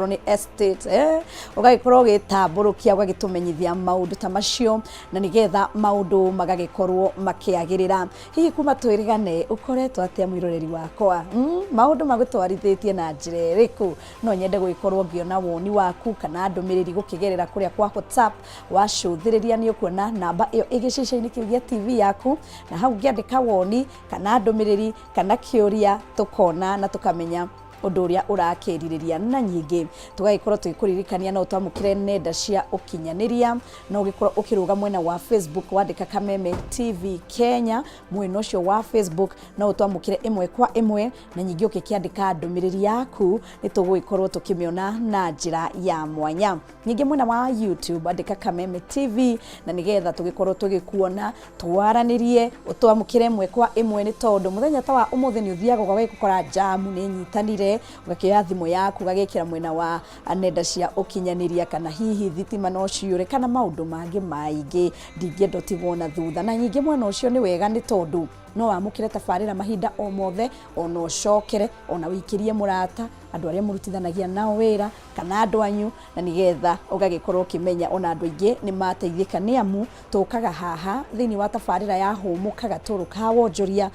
ni estate ugagikorwo gitamburukia ugagitumenyithia maundu ta macio na nigetha maundu magagikorwo makiagirira hihi kuma twirigane ukoretwo atia mwiroreri wakwa maundu magutwarithitie na njira iriku no nyende guikorwo ngiona woni waku kana ndumiriri gukigerera kuria kwa WhatsApp wacuthiriria ni ukuona namba iyo igicisha-ini kiu gia TV yaku na hau ngiandika woni kana ndumiriri kana kiuria tukona na tukamenya undu uria urakiririria na nyingi tugagikorwo twikuririkania no twamukire nenda cia ukinyaniria no gikorwo ukiruga mwena wa Facebook wandika Kameme TV Kenya mwena ucio wa Facebook no twamukire imwe kwa imwe na nyingi ukikiandika ndumiriri yaku nitugugikorwo tukimiona na njira ya mwanya nyingi mwena wa YouTube andika Kameme TV na nigetha tugikorwo tugikuona twaranirie utwamukire imwe kwa imwe ni tondu muthenya ta wa umuthi ni uthiaga gukora jamu ni nyitanire ugakioya thimu yaku ugagikira mwena wa nenda cia ukinyaniria kana hihi thitima no ciure kana maundu mangi maingi ndingendo tigona thutha na nyingi mwena ucio ni wega ni tondu no amukire tabarira mahinda o mothe ono cokere ona wikirie murata andu aria murutithanagia nao wira kana andu anyu na nigetha ugagikorwo kimenya ona andu ingi ni mateithika ni amu tukaga haha thini wa tabarira ya humukaga turuka wonjoria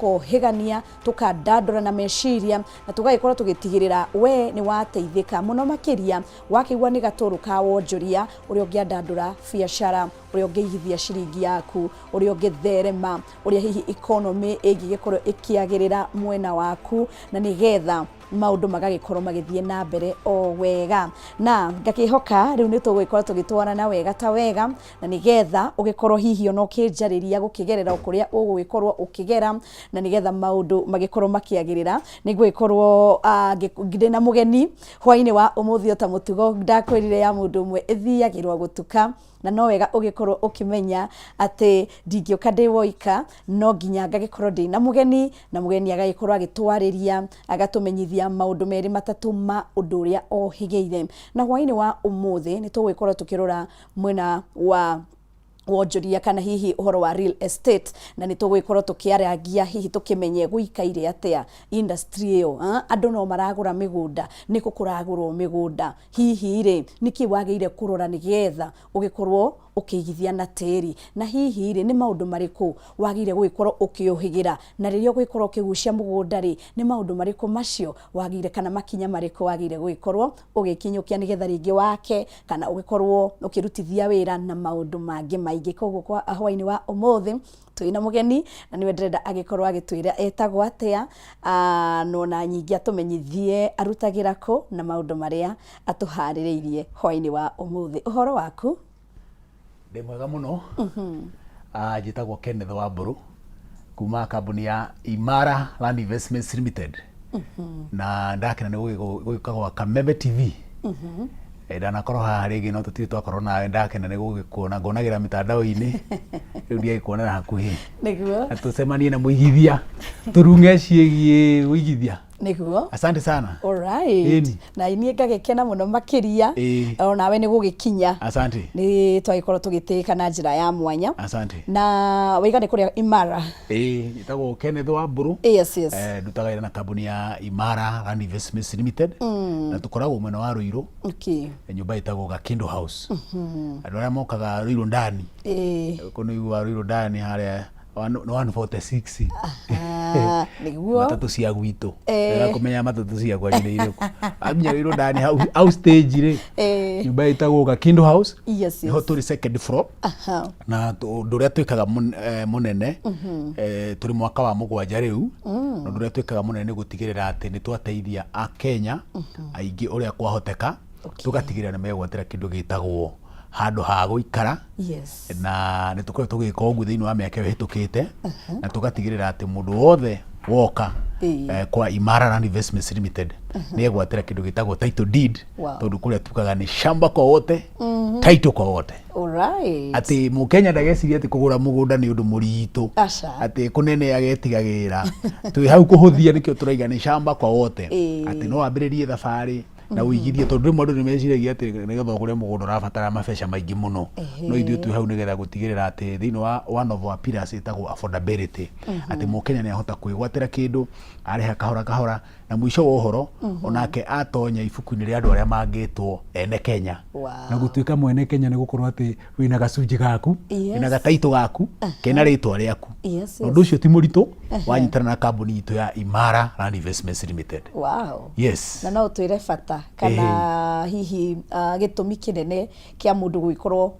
tukohigania tukandandura na meciria na tugagikorwo tugitigirira we ni wateithika muno makiria wakigwa ni gaturuka wonjoria uria ungiandandura biashara uria ungiigithia ciringi yaku uria ungitherema uria hihi economy igigikorwo ikiagirira mwena waku na nigetha maundu magagikorwo magithie na mbere o wega na ngakihoka riu nitugugikorwo tugitwarana na wega ta wega na nigetha ugikorwo hihi ono kinjariria gukigerera ukuria ugugikorwo ukigera na nigetha maundu magikorwo makiagirira nigugikorwo ndina mugeni hwaini wa umuthi ta mutugo ndakwirire ya mundu umwe ithiagirwa gutuka na no wega ugikorwo ukimenya ati ndingioka ndiwoika no nginya ngagikorwo ndina mugeni na mugeni agagikorwo agitwariria agatumenyithia maundu meri matatu ma undu uria ohigeire na hwaini wa umuthi ni tugikorwo tukirora mwena wa wonjoria kana hihi uhoro wa real estate na nitugugikorwo tukiaragia hihi tukimenye guikaire atia industry iyo andu no maragura migunda niko kuragurwo migunda hihi ri niki wageire kurora nigetha ugikorwo ukigithia na teri na hihi ri ni maundu mariku wagire gugikorwo ukiohigira na ririo gugikorwo ukigucia mugunda ri ni maundu mariku macio wagire kana makinya mariku wagire gugikorwo ugikinyukia nigetha ringi wake kana ugikorwo ukirutithia wira na maundu mangi maingi koguo kwa hwaini wa umuthi twina mugeni na niwe ndrenda agikorwo agitwira etagwo atia no na nyingi atumenyithie arutagira ko na maundu maria atuhaririirie hwaini wa umuthi uhoro waku de mwega muno njitagwo Kenneth Wamburu kuma kambuni ya Imara Land Investments Limited na ndakena ni gugikagwa Kameme TV ndanakorwo haha ringi no tutiri twakorwo nawe ndakena ni gugikuona ngonagira mitandao-ini riu ndiagikuonera hakuhi niguo tucemanie na muigithia turunge ciegie uigithia niguo asante sana alright na ini ngagikena muno makiria ona we ni gugikinya asante ni twagikorwo tugitika na njira ya mwanya asante na wigane kuria Imara itagwo Kenneth Wamburu yes ndutaga wira na kambuni ya Imara Land Investments Limited na tukoragwo mwena wa Ruiru nyumba itagwo Gakindo House andu aria mokaga Ruiru ndani kuno wa Ruiru ndani haria 146 niguo matatu cia gwitu kumenya matatu cia kwa ni iriku amenya Ruiru ndani house stage ri nyumba itagwo Gakindo House yes ho turi second floor na nduria twikaga munene turi mwaka wa mugwanja riu na nduria twikaga munene gutigirira ati ni twateithia a Kenya aingi uria kwahoteka tugatigirira ni megwatira kindu gitagwo handu ha guikara na ni tukorwo tugika ugu thiini wa miaka hitukite na tugatigirira ati mundu wothe woka kwa Imara Land Investments Limited ni egwatira kindu gitagwo title deed tondu kuria tukaga ni shamba kwa wote title kwa wote alright ati mukenya ndageciria ati kugura mugunda ni undu muritu ati kunene agetigagira twi hau kuhuthia nikio turaiga ni shamba kwa wote ati no ambiririe thabari na uigithie tondu rimwe andu nimeciragia ati nigetha kuria mugunda urabatara mabeca maingi muno no ithuĩ twi hau nigetha gutigirira ati thiini wa one of our pillars itagwo affordability ati mukenya ni ahota kwigwatira kindu areha kahora kahora na mwisho wa uhoro onake atonya ibuku-inĩ rĩa andũ arĩa mangĩtwo ene Kenya na gũtuĩka mwene Kenya nĩ gũkorwo atĩ wĩna gacunjĩ gaku wĩna gataitũ gaku kena rĩtwa rĩaku. Ũndũ ũcio ti mũritũ wanyitana na kambuni itũ ya Imara Land Investments Limited. Yes. Na no ũtwĩre bata kana hihi gĩtũmi kĩnene kĩa mũndũ gũgĩkorwo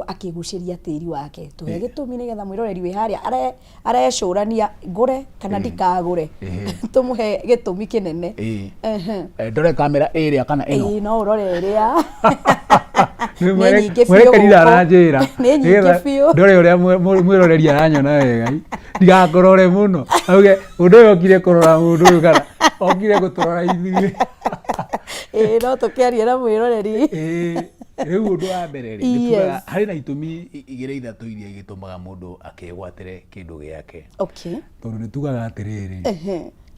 akigucĩria tĩri wake tuhe gĩtũmi nĩgetha mwĩroreri wĩ harĩa arecũrania ngũre kana ndikagũre tũmũhe gĩtũmi kĩnene. Ndore kamera ĩrĩa kana ĩno? No ũrore ĩrĩa mwerekerire aranjĩra ndore ũrĩa mwĩroreri aranyona wega ndigakorore mũno auge ũndũ ũyũ okire kũrora mũndũ ũyũ kana okire gũtũrora ithuĩ. No tũkĩaria na mwĩroreri. Rĩu ũndũ wa mbere rĩ harĩ na itũmi igĩrĩ ithatũ iria igĩtũmaga mũndũ akegwatĩre kĩndũ gĩake. Tondũ nĩ tugaga atĩrĩrĩ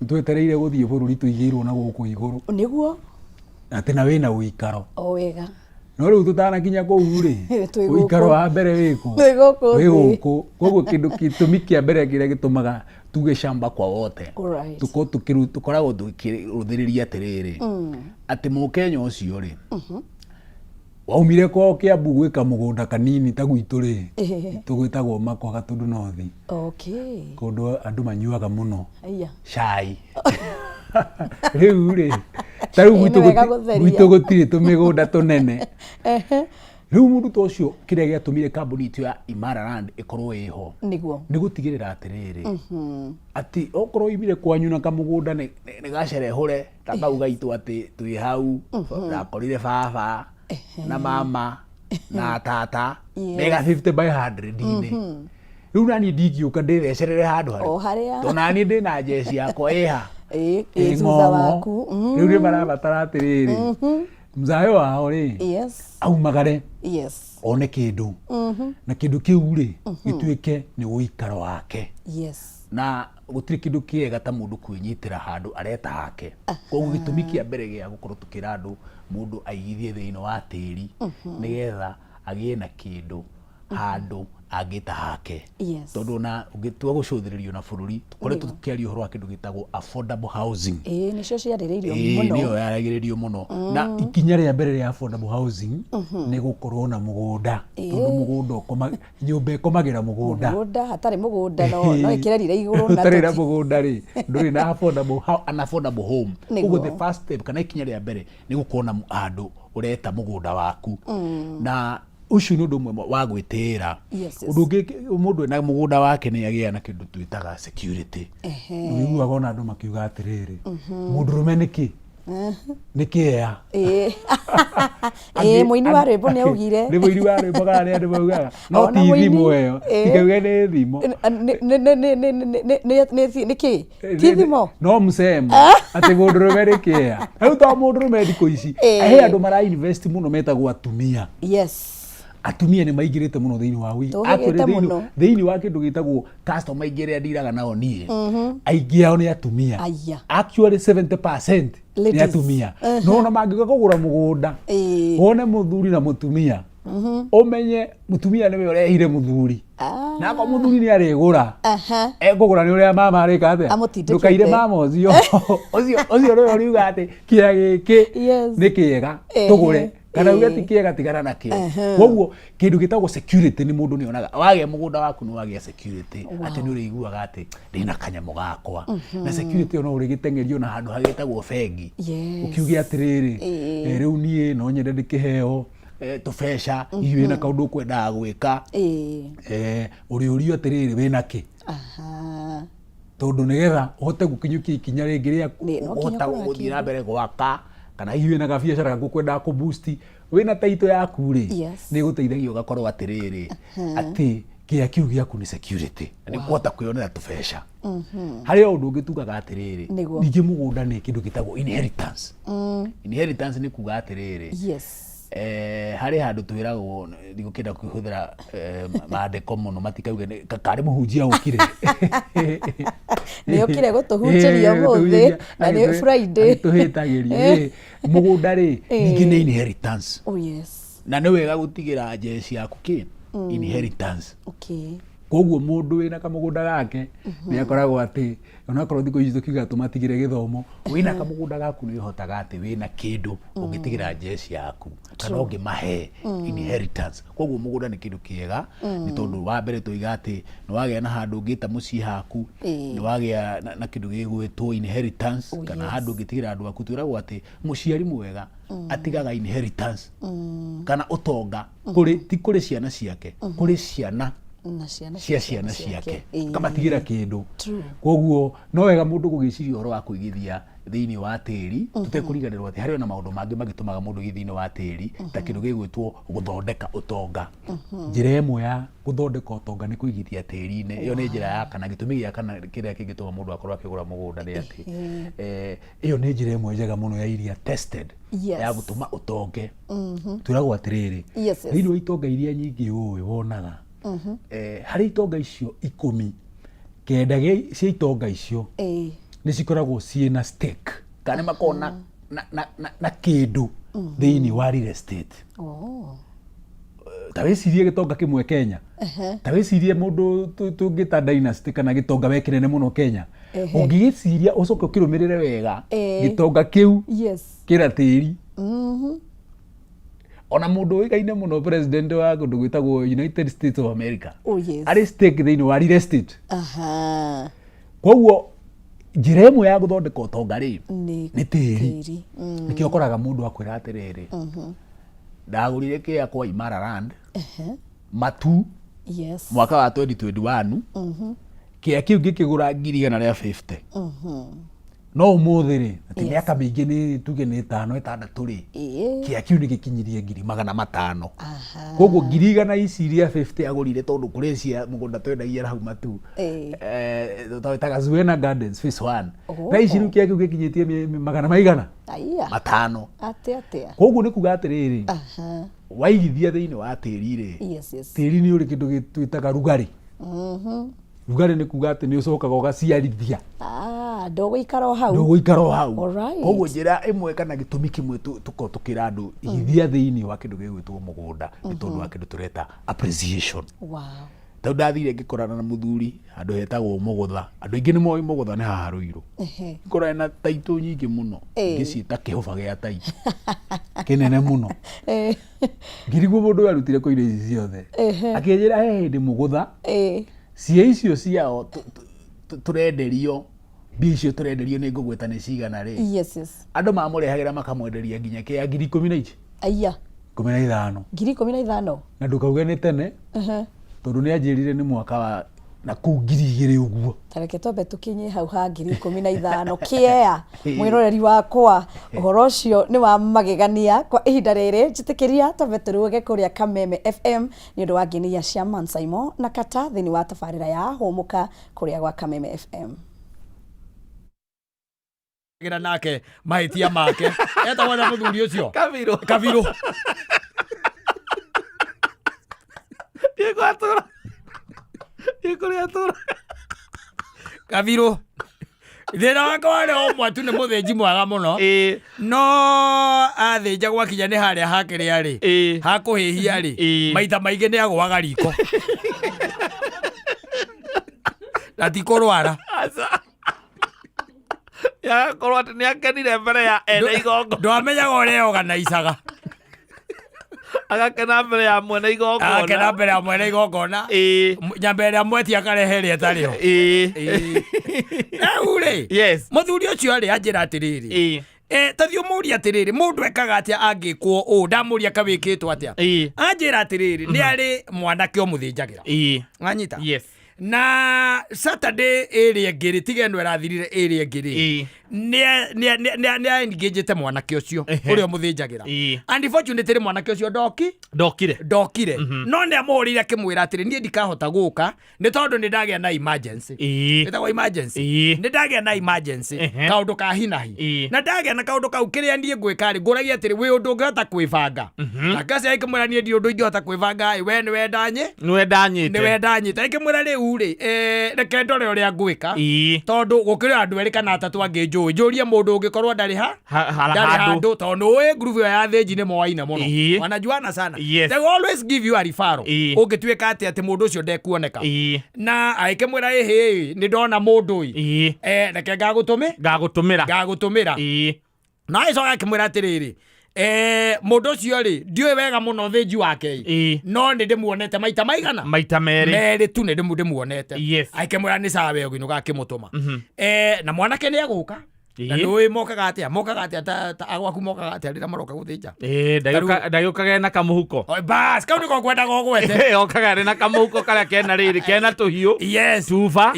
nĩtwetereire gũthiĩ bũrũri tũigĩirwo na gũkũ igũrũ nĩguo atĩ na wĩna ũikaro wega, no rĩu tũtanakinya kũu rĩ ũikaro wa mbere wĩ gũkũ. Koguo kĩndũ gĩtũmi kĩa mbere kĩrĩa gĩtũmaga tuge shamba kwa wote tũkoragwo tũkĩrũthĩrĩria atĩrĩrĩ atĩ Mũkenya ũcio rĩ waumire kwao Kiambu gwĩka mũgũnda kanini ta gwitũ rĩ tũgwĩtagwo Makwa Gatundu North. Kũndũ andũ manyuaga mũno cai. Rĩu rĩ ta rĩu gwitũ gũtirĩ tũmĩgũnda tũnene. Rĩu mũndũ ta ũcio kĩrĩa gĩatũmire kambuni itũ ya Imara Land ĩkorwo ĩho nĩ gũtigĩrĩra atĩrĩrĩ atĩ okorwo imire kwanyu na kamũgũnda nĩ gacerehũre ta kau gaitũ atĩ twĩ hau ndakorire baba na mama na tata mega 50 by 100-inĩ. Rĩu nani ndingĩũka ndĩthecerere handũ harĩa tondũ nani ndĩna njeci yakwa ĩha thutha waku. Rĩu nĩ marabatara atĩrĩrĩ mzayo wao rĩ aumagare one kĩndũ na kĩndũ kĩu rĩ gĩtuĩke nĩ ũikaro wake. Na gũtirĩ kĩndũ kĩega ta mũndũ kwĩnyitĩra handũ areta hake. Koguo gĩtũmi kĩa mbere gĩa gũkorwo tũkĩra andũ mũndũ aigithie thĩinĩ wa tĩri nĩgetha agĩe na kĩndũ handũ angĩta hake. Tondũ na ũngĩtua gũcũthĩrĩrio na bũrũri tũkoretwo tũkĩaria ũhoro wa kĩndũ gĩtagwo affordable housing. Nĩcio ciarĩrĩirio mũno. Nĩyo yaragĩrĩrio mũno. Na ikinya rĩa mbere rĩa affordable housing nĩ gũkorwo na mũgũnda. Tondũ mũgũnda nyũmba ĩkomagĩra mũgũnda. Mũgũnda hatarĩ mũgũnda no ĩkĩrerire igũrũ na hatarĩ na mũgũnda rĩ ndũrĩ na affordable home. Ũguo the first step kana ikinya rĩa mbere nĩ gũkorwo na handũ ũreta mũgũnda waku. Na ucio nĩ ũndũ ũmwe wa gwĩtĩĩra. Ũndũ ũngĩ mũndũ ena mũgũnda wake nĩ agĩa na kĩndũ twĩtaga security. Ũiguaga ona andũ makiuga atĩrĩrĩ mũndũrũme nĩkĩ nĩ kĩea. Mũini wa rwĩmbo nĩ augire nĩ mũini wa rwĩmbo kana nĩ andũ maugaga no ti thimũ ĩyo tikauge nĩ thimũ nĩkĩ ti thimũ no msemo atĩ mũndũrũme nĩ kĩea. Rĩu to mũndũrũme thikũ ici he andũ mara invest mũno metagwo atumia. Atumia nĩ maingĩrĩte mũno thĩinĩ wa thĩinĩ wa kĩndũ gĩtagwo customer aingĩ ndiraga nao niĩ aingĩ ao nĩ atumia. Actually 70% nĩ atumia. No na mangĩka kũgũra mũgũnda wone mũthuri na mũtumia ũmenye mũtumia nĩwe ũrehire mũthuri na kwa mũthuri nĩ arĩgũra ekũgũra nĩ ũrĩa mama arĩka atĩa ndũkaire mama ũcio nĩwe ũriuga atĩ kĩea gĩkĩ nĩ kĩega tũgũre kana uge ti kĩega tigana nakĩo. Koguo kĩndũ gĩtagwo security nĩ mũndũ nĩonaga wagĩa mũgũnda waku nĩ wagĩa security atĩ nĩ ũrĩiguaga atĩ ndĩna kanyamũ gakwa. Na security no ũrĩgĩteng'erio na handũ hagĩtagwo bengi ũkiuge atĩrĩrĩ rĩu niĩ no nyende ndĩkĩheo tũbeca hihi wĩna kaũndũ ũkwendaga gwĩka ũrĩũrio atĩrĩrĩ wĩna kĩ tondũ nĩgetha ũhote gũkinyũkia ikinya rĩngĩ rĩa ũhota gũthiĩ na mbere gwaka kana hihi wĩna gabiacara gaku ũkwendaga kũboost wĩna taito yaku rĩ nĩ gũteithagia ũgakorwo atĩrĩrĩ atĩ kĩrĩa kĩu gĩaku nĩ security na nĩ kũhota kwĩyonera tũbeca. Harĩ ũndũ ũngĩ tugaga atĩrĩrĩ ningĩ mũgũnda nĩ kĩndũ gĩtagwo inheritance. Inheritance nĩ kuga atĩrĩrĩ harĩ handũ twĩragwo ndigũkĩenda kũhũthĩra maandĩko mũno matikauge karĩ mũhunjia ũkire nĩ ũkire gũtũhunjĩria ũmũthĩ na nĩ Friday tũhĩtagĩria mũgũnda rĩ ningĩ nĩ inheritance. Na nĩ wega gũtigĩra njeci yaku kĩ inheritance. koguo mundu wina kamugunda gake ni akoragwo ati ona korwo thiko ici tukiuga tumatigire githomo wina kamugunda gaku ni uhotaga ati wina kindu ungitigira jeshi yaku kana ungimahe inheritance koguo mugunda ni kindu kiega ni tondu wa mbere tuiga ati ni wagia na handu ungita mucii haku ni wagia na kindu gigwitwo inheritance kana handu ungitigira andu aku twiragwo ati muciari mwega atigaga inheritance kana utonga kuri ti kuri ciana ciake kuri ciana ciana ciake kamatigira kindu koguo no wega mundu gugiciria horo wa kuigithia thiini wa tiri tutekuriganirwo ati hari ona maundu mangi magitumaga mundu githiini wa tiri ta kindu gigwitwo guthondeka utonga njira imwe ya guthondeka utonga ni kuigithia tiri-ini iyo ni njira ya kana gitumi gia kana kiria kingituma mundu akorwo akigura mugunda ni ati iyo ni njira imwe njega muno ya iria tested ya gutuma utonge twiragwo atiriri thiini wa itonga iria nyingi uwi wonaga hari itonga icio 10 kenda cia itonga icio ni cikoragwo ciina stake kana makona na kindu thiini wa real estate ta wicirie gitonga kimwe Kenya ta wicirie mundu tungita dynasty kana gitonga wekinene muno Kenya ungiciria ucoke ukirumirire wega gitonga kiu kira tiri ona mundu wikaine muno president wa kundu gwitagwo United States of America ari stake thiini wa real estate koguo njira imwe ya guthondeka utonga ri ni tiri nikio koraga mundu akwira atiriri ndagurire kia kwa Imara Land matu mwaka wa 2021 kia kiu gikigura 150 no umuthiri ati miaka mingi ni tuge ni 5-6 ri kia kiu ni gikinyirie 500 koguo 100 ici iria 50 agurire tondu kuri cia mugunda twendagia hau matu tawetaga Zuena Gardens phase 1 na ici ru kia kiu gikinyitie 500 atia koguo ni kuga atiriri waigithia thiini wa tiri ri tiri ni uri kindu gitwitaga rugari rugari ni kuga ati ni ucokaga ugaciarithia ndogo ikaro hau koguo njira imwe kana gitumi kimwe tukira andu igithia thiini wa kindu gigwitwo mugunda ni tondu wa kindu tureta appreciation tau ndathire ngikorana na muthuri andu hetagwo mugutha andu ingi ni moi mugutha ni haha Ruiru ngorana na taitu nyingi muno ngiciita kihuba gia taitu kinene muno ngirigwo mundu arutire ko ire ici ciothe akinjira ndi mugutha cia icio ciao turenderio bicio turenderio ni ngugweta ni cigana ri andu mamurehagira makamwenderia nginya kia 10,000 aya 15 na ndukauge ni tene tondu ni anjirire ni mwaka wa na ku 2,000 uguo tareke tobe tukinye hau ha 15 kiea mwiroreri wakwa uhoro ucio ni wa magegania kwa ihinda riri njitikiria tobe turuge kuria Kameme FM ni undu wa nginia cia Mansaimo na kata thini wa tabarira ya humuka kuria gwa Kameme FM gira nake mahitia make eta wana muthuri ucio Kabiru Yekuratura Kabiru thina wakwa ni o mwatu ni muthinji mwega muno no athinja gwakinya ni haria hakiria ri hakuhihia ri maita maingi ni agwaga riko na ti kurwara ya korwo ati ni akenire mbere ya ene igongo ndwamenyaga uria organizaga agakena mbere ya mwene igongona agakena mbere ya mwene igongona nyambe ria mweti akarehe ria tariho uri muthuri ucio ari anjira atiriri tathio muri atiriri mundu ekaga atia angikwo u ndamuria kawikitwo atia anjira atiriri ni ari mwanake o muthinjagira nganyita na Saturday area ngiri tigeno irathirire area ngiri ni engagete mwanake ucio urio muthinjagira and unfortunately mwanake ucio ndokire no ni amurire kimwira atiri nie ndikahota guka ni tondu ni ndagia na emergency itawa emergency ni ndagia na emergency kaundu ka hinahi na ndagia na kaundu kau kiria ndie gwika ri nguragia atiri wi undu ngata kwibanga na kasi aikimwira nie ndi undu ingihota kwibanga we ni wendanyite aikimwira ri uri reke ndore uria ngwika tondu gukiri andu eri kana atatu angi njũĩ njũrie mũndũ ũngĩkorwo ndarĩ handũ tondũ ũĩ ngurubu ĩyo ya thĩnji nĩ moaine mũno wanajuana sana. They will always give you a referral ũngĩtuĩka atĩ mũndũ ũcio ndekuoneka na agĩkĩmwĩra ĩhĩ nĩ ndona mũndũ ũyũ reke ngagũtũmĩra na agĩcoka akĩmwĩra atĩrĩrĩ mũndũ ũcio rĩ ndiũĩ wega mũno thĩnji wake no nĩ ndĩmuonete maita maigana maita merĩ tu nĩ ndĩmuonete akĩmwĩra nĩ sawa we ũgĩnũka akĩmũtũma na mwanake nĩ egũka na ndũĩ mokaga atĩa ta agwaku mokaga atĩa rĩrĩa maroka gũthĩnja ndagĩũkaga na kamũhuko bas kau nĩko ngwendaga ũgwete okaga na kamũhuko karĩa kena tũhiũ cuba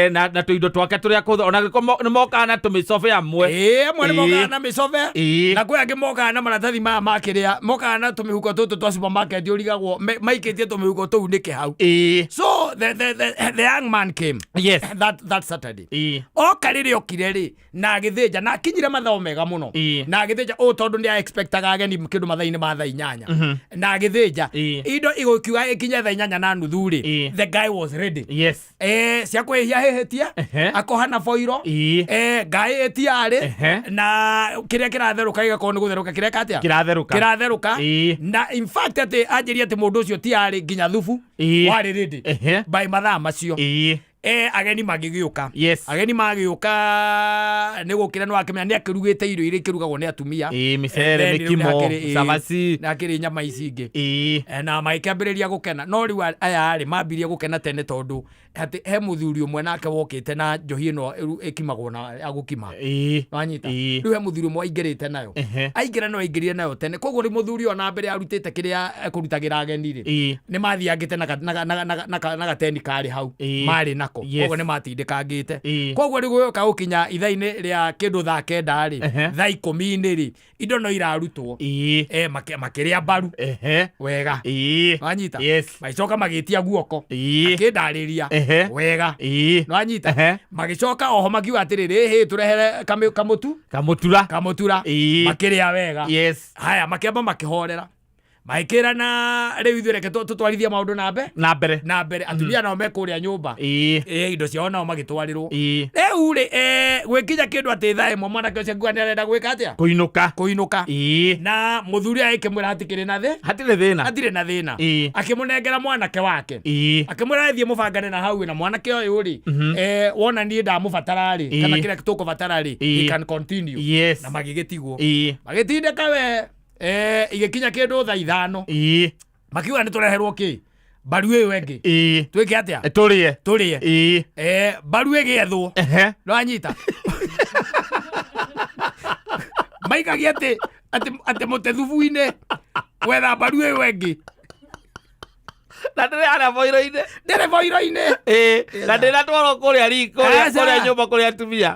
na tũindo twake tũrĩa ona nĩ mokaga na tũmĩcobe amwe nĩ mokaga na mĩcobe na kwĩ angĩ mokaga na maratathi maya makĩrĩa mokaga na tũmĩhuko tũtũ twa supermarket ũrigagwo maikĩtie tũmĩhuko tũu nĩkĩ hau so the young man came that Saturday oka rĩrĩa okire rĩ na agĩthĩnja na akinyire mathao mega mũno na agĩthĩnja tondũ nĩ expectaga ageni kĩndũ mathaa-inĩ ma thaa inyanya na agĩthĩnja indo igũkiuga ikinye thaa inyanya na nuthu rĩ the guy was ready cia kwĩhia hĩhĩtie akohana foiro ngaĩ ĩtiarĩ na kĩrĩa kĩratherũka gĩgakorwo nĩ gũtherũka kĩratherũka na in fact atĩ anjĩria atĩ mũndũ ũcio tiarĩ nginya thubu warĩ ready by mathaa macio ageni magĩgĩũka nĩ gũkĩra nĩ wakĩmenya nĩ akĩrugĩte irio iria ikĩrugagwo nĩ atumia mĩcere mĩkimo cabaci na akĩrĩ nyama ici ingĩ na magĩkĩambĩrĩria gũkena no rĩu aya rĩ mambirie gũkena tene tondũ atĩ he mũthuri ũmwe nake wokĩte na njohi ĩno ĩkimagwo na agũkima wanyita rĩu he mũthuri ũmwe aingĩrĩte nayo aingĩra no aingĩrire nayo tene koguo rĩ mũthuri ona mbere arutĩte kĩrĩa ekũrutagĩra ageni rĩ nĩ mathiangĩte na gateni karĩ hau marĩ nako koguo nĩ matindĩkangĩte koguo rĩ gũgĩũka gũkinya ithaa-inĩ rĩa kĩndũ thaa kenda rĩ thaa 10 rĩ indo no irarutwo makĩrĩa mbaru wega wanyita magĩcoka magĩtia guoko akĩndarĩria wega wanyita magĩcoka oho makiuga atĩrĩrĩ hĩ tũrehere kamutura makĩrĩa wega haya makĩamba makĩhorera maikĩra na rĩu ithuĩ reke tũtwarithia maũndũ na mbere atumia nao mekũrĩa nyũmba indo ciao nao magĩtwarĩrwo rĩu rĩ gwĩkinya kĩndũ atĩ thaa ĩmwe mwanake ũcio nguga nĩ arenda gwĩka atĩa kũinũka na mũthuri akĩmwĩra hatikĩrĩ na hatirĩ na thĩna akĩmũnengera mwanake wake akĩmwĩra thiĩ mũbangane na hau na mwanake ũyũ rĩ wona niĩ ndamũbatara rĩ kana kĩrĩa tũkũbatara rĩ he can continue na magĩgĩtigwo magĩtindĩka we igĩkinya kĩndũ thaa 5 makiuga nĩ tũreherwo kĩ mbaru ĩyo ĩngĩ twĩke atĩa tũrĩe mbaru ĩgĩethwo nĩwanyita maikagia atĩ mũte thubu-inĩ gwetha mbaru ĩyo ĩngĩ na ndĩrĩ harĩa boiro-inĩ na ndĩratwarwo kũrĩa riko kũrĩa nyũmba kũrĩa atumia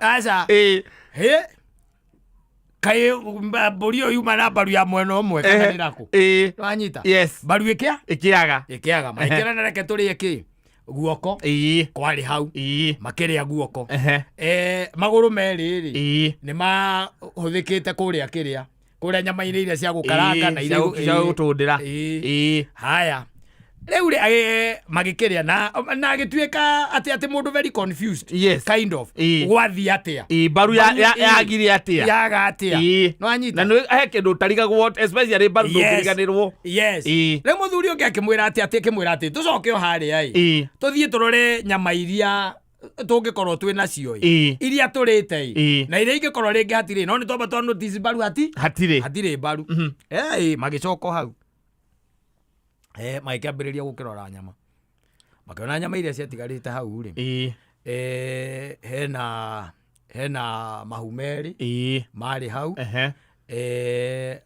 kaĩ mbũri ĩyo yuma na mbaru ya mwena ũmwe kana nĩ nakũ wanyita mbaru ĩkĩaga maikĩra na reke tũrĩe kĩ guoko kwarĩ hau makĩrĩa guoko magũrũ merĩ rĩ nĩ mahũthĩkĩte kũrĩa nyama-inĩ iria cia gũkaranga na iria cia gũtũndĩra haya rĩu magĩkĩrĩa na agĩtuĩka atĩ mũndũ very confused kind of gwathiĩ atĩa mbaru yagire atĩa yaga atĩa na nĩ he kĩndũ ũtarigagwo especially mbaru ndũngĩriganĩrwo rĩu mũthuri ũngĩ akĩmwĩra atĩ tũcoke o harĩa tũthiĩ tũrore nyama iria tũngĩkorwo twĩ nacio iria tũrĩte na iria ingĩkorwo rĩngĩ hatirĩ no nĩ twamba twa notice mbaru hatirĩ mbaru magĩcoka hau magĩkĩambĩrĩria gũkĩrora nyama makĩona nyama iria ciatigarĩte hau rĩ hena mahu merĩ marĩ hau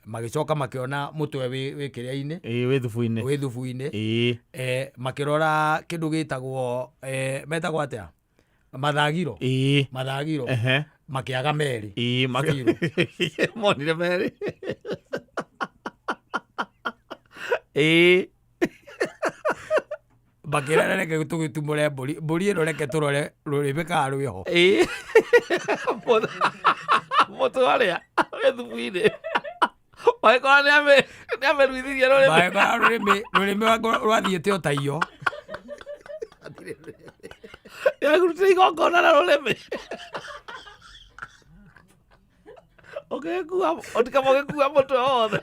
magĩcoka makĩona mũtwe wĩ kĩrĩa-inĩ wĩ thubu-inĩ makĩrora kĩndũ gĩtagwo metagwo atĩa mathagiro makĩaga merĩ monire merĩ bakĩra reke tũgĩtumũre mbũri ĩno reke tũrore rũrĩmĩ kana rwĩho mũtũ harĩa wĩ thubu-inĩ magĩkora nĩ amĩruithirie rũrĩmĩ rwathiĩte o ta iyo nĩagurutire igongona na rũrĩmĩ Ogekua otika mogekua mutwe wothe.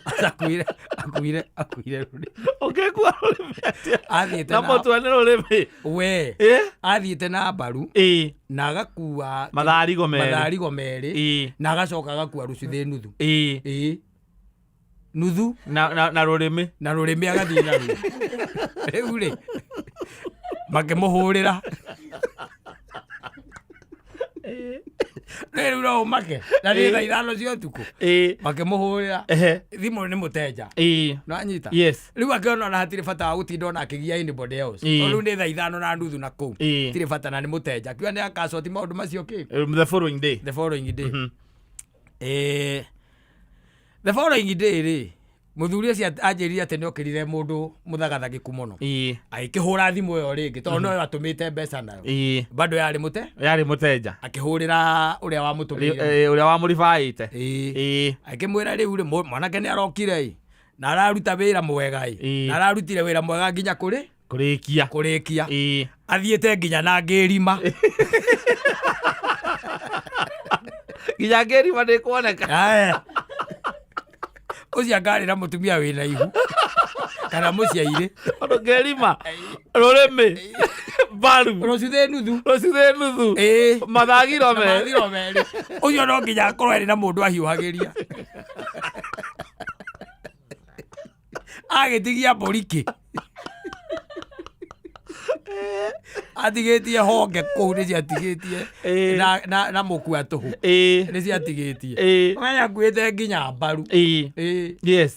Akuire ruri. Ogekua rurimi atia. Athiete na mutwe ni rurimi. We. Athiete na mbaru. Na agakua matharigo meri. Na agacoka agakua rucuthe nuthu. Nuthu na rurimi. Na rurimi agathie na ruri. Riu ri. Makimuhurira. Riu no make. Na ri thaa ithano cia utuku. Makimuhurira. Thimu ni muteja. No anyita. Riu akiona na hatire bata wa gutinda ona akigia anybody else. Riu ni thaa ithano na nuthu na kuu. Tire bata na ni muteja. Kiwa ni akacoti maundu macio ki. The following day. The following day ri. Muthuri ucio anjirire ati niokirire mundu muthagathagiku muno. Agikihura thimu yo ringi tondu no atumite mbeca nayo. Bado yari muteja. Akihurira uria wa mutumire. Uria wa muribaite. Akimwira riu ri mwanake ni arokire na araruta wira mwega na ararutire wira mwega nginya kurikia. Athiete nginya na ngirima. Nginya ngirima ni kuoneka. Ucia ngarira mutumia wina ihu kana muciaire ono ngerima rurimi mbaru rucuthe nuthu mathagiro meri ucio no nginya akorwo eri na mundu ahiuhagiria agitigia mburiki atigitie honge kuu ni ciatigitie na mukua tuhu ni ciatigitie ngaya kuite nginya mbaru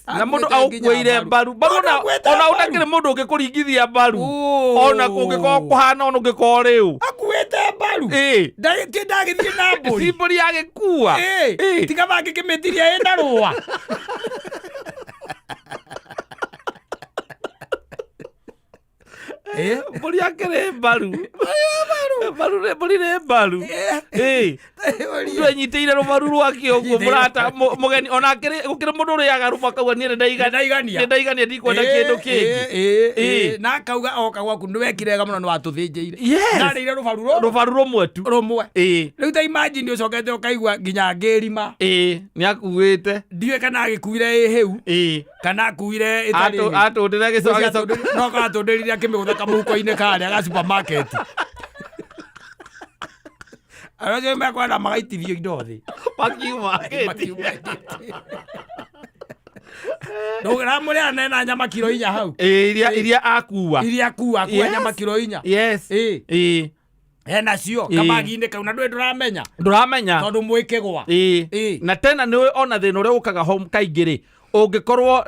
na mundu aukuire mbaru ona unakire mundu ungikuringithia mbaru ona kungikorwo kuhana ona ungikorwo riu akuite mbaru ndagithie na mburi simburi agikua tiga bangikimitiria ina rua mburi akire mbaru mburi ni mbaru twenyitĩire rũbaru rwake ũguo mũrata mũgeni ona gũkĩrĩ mũndũ ũrĩaga rũba akauga niĩ nĩndaigania ndikwenda kĩndũ kĩngĩ na akauga oka gwaku nĩwekire wega mũno nĩwatũthĩnjĩire narĩire rũbaru rũmwe tu rĩu ta imagine ũcokete ũkaigua nginya ngĩrima nĩakuĩte ndiũĩ kana agĩkuire hĩu kana akuire atũndĩre gĩcoka no atũndĩrire akĩmĩgũtha kamũhuko-inĩ karĩa ga supermarket aracio mekwenda magaitithio indo thĩ ndũgĩramũrĩa nena nyama kiro 4 hau iria akua nyama kiro 4 enacio kamagi-inĩ kau na ndũramenya tondũ mwĩkĩgwa na tena nĩwe ona thĩna ũrĩa ũkaga home kaingĩ-rĩ ũngĩkorwo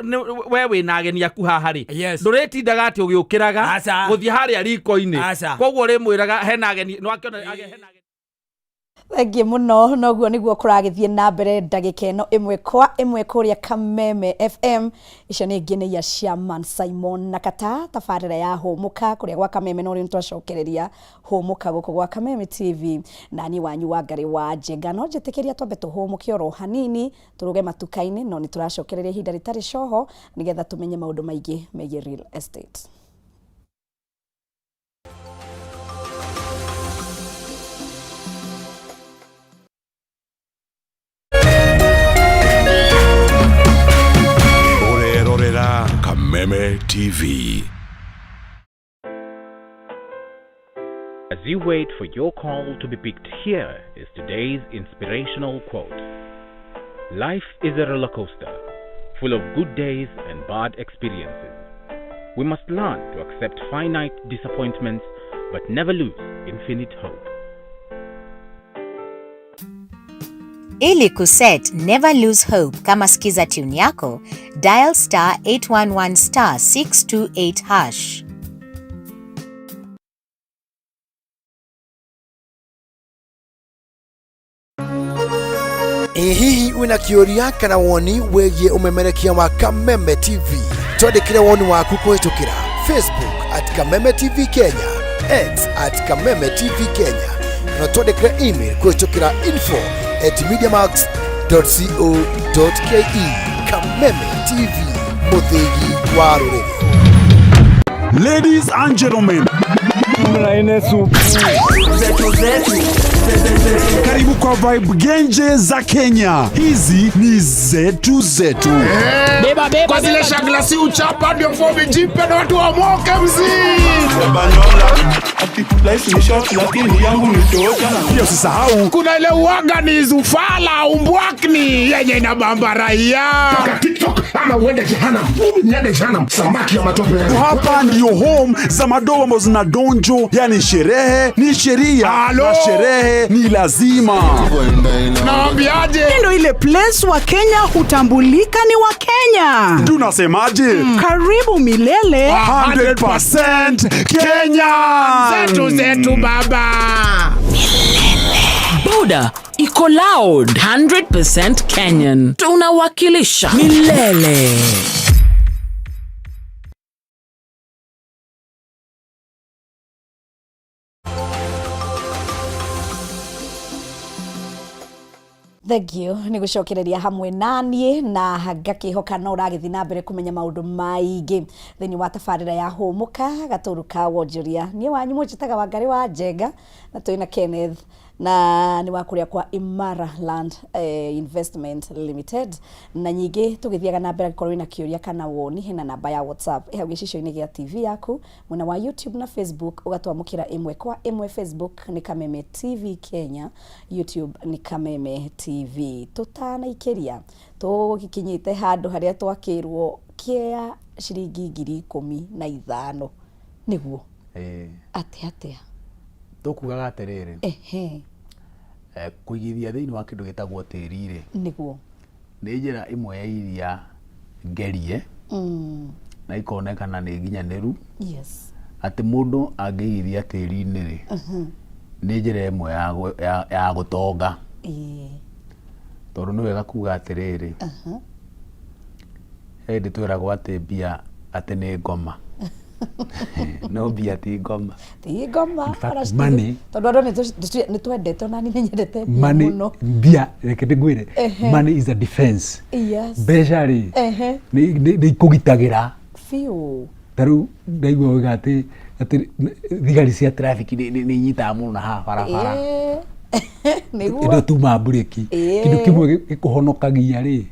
we wĩna ageni aku haha-rĩ ndũrĩtindaga atĩ ũgĩũkĩraga gũthiĩ harĩa riko-inĩ koguo rĩmwĩraga hena ageni Thengi muno noguo niguo kuragithie na mbere ndagika ino imwe kwa imwe kuria Kameme FM icio ni ngine ya Shaman Simon na kata tabarĩra ya hũmuka kuria gwa Kameme no ri twacokereria hũmuka guku gwa Kameme TV na ni wanyu wa Ngari wa Njenga no njĩtĩkĩria twambe tũhũmuke oro hanini turuge matuka-inĩ no ni tũracokereria ihinda rĩtarĩ coho nigetha tumenye maũndũ maingĩ megiĩ real estate. Kameme TV. As you wait for your call to be picked, here is today's inspirational quote. Life is a roller coaster, full of good days and bad experiences. We must learn to accept finite disappointments, but never lose infinite hope. Ili kuset never lose hope kama skiza tune yako, dial *811 *628#. Hihi wina kĩũria kana woni wĩgiĩ umemerekia wa Kameme TV? Twandĩkĩre woni waku kũhĩtũkĩra Facebook @Kameme TV Kenya, X @Kameme TV Kenya, na twandĩkĩre email kũhĩtũkĩra info@mediamax.co.ke. Kameme TV, mũthĩgi wa rũrĩrĩ. Ladies and gentlemen, Karibu kwa vibe genje za Kenya. Hizi ni zetu zetu. Beba kwa zile shaglasi uchapa ndio fomi jipe na watu wamoke mzee. Life ni short lakini yangu ni toka. Pia usisahau kuna ile uaga ni zufala umbwakni yenye inabamba raia. Toka TikTok ama uende jehanamu. Niende jehanamu samaki ya matope. Hapa ndio home za madoa ambazo zina donjo, yani sherehe ni sheria na sherehe ni lazima. Naambiaje? Ndio ile place wa Kenya hutambulika ni wa Kenya. Tunasemaje? Karibu milele 100% Kenya. Zetu baba. Boda iko loud 100% Kenyan. Tunawakilisha milele. Thank you ni gucokereria hamwe nanie na ngakihoka no ragithii na mbere kumenya maundu maingi thini wa tabarira ya humuka gaturuka wonjoria nie wanyu munjitaga Wangari wa Njenga na twina Kenneth na ni wa kuria kwa Imara Land Investment Limited na nyingi tugithiaga na mbere korwo ina kiuria kana woni hena namba ya WhatsApp ihau gicicio-ini gia TV yaku mwena wa YouTube na Facebook ugatwamukira imwe kwa imwe. Facebook ni Kameme TV Kenya, YouTube ni Kameme TV. Tutana ikiria tugikinyite handu haria twakirwo kia ciringi 15,000 niguo atia tukugaga atiriri kuigithia thiini wa kindu gitagwo tiri niguo ni njira imwe ya iria ngerie na ikonekana ni nginyaniru. Yes, ati mundu angigithia tiri-ini ri ni njira imwe ya gutonga tondu ni wega kuga atiriri hindi twiragwo ati mbia ati ni ngoma no mbia ti ngoma money tondu andu ni twendete na ni nyendete muno mbia reke ndingwire money is a defense. Yes, mbeca ri ni ikugitagira fiu taru ndaigua wiga ati thigari cia traffic ni nyitaga muno na haha barabara niguo indo tuma bureki kindu kimwe gikuhonokagia ri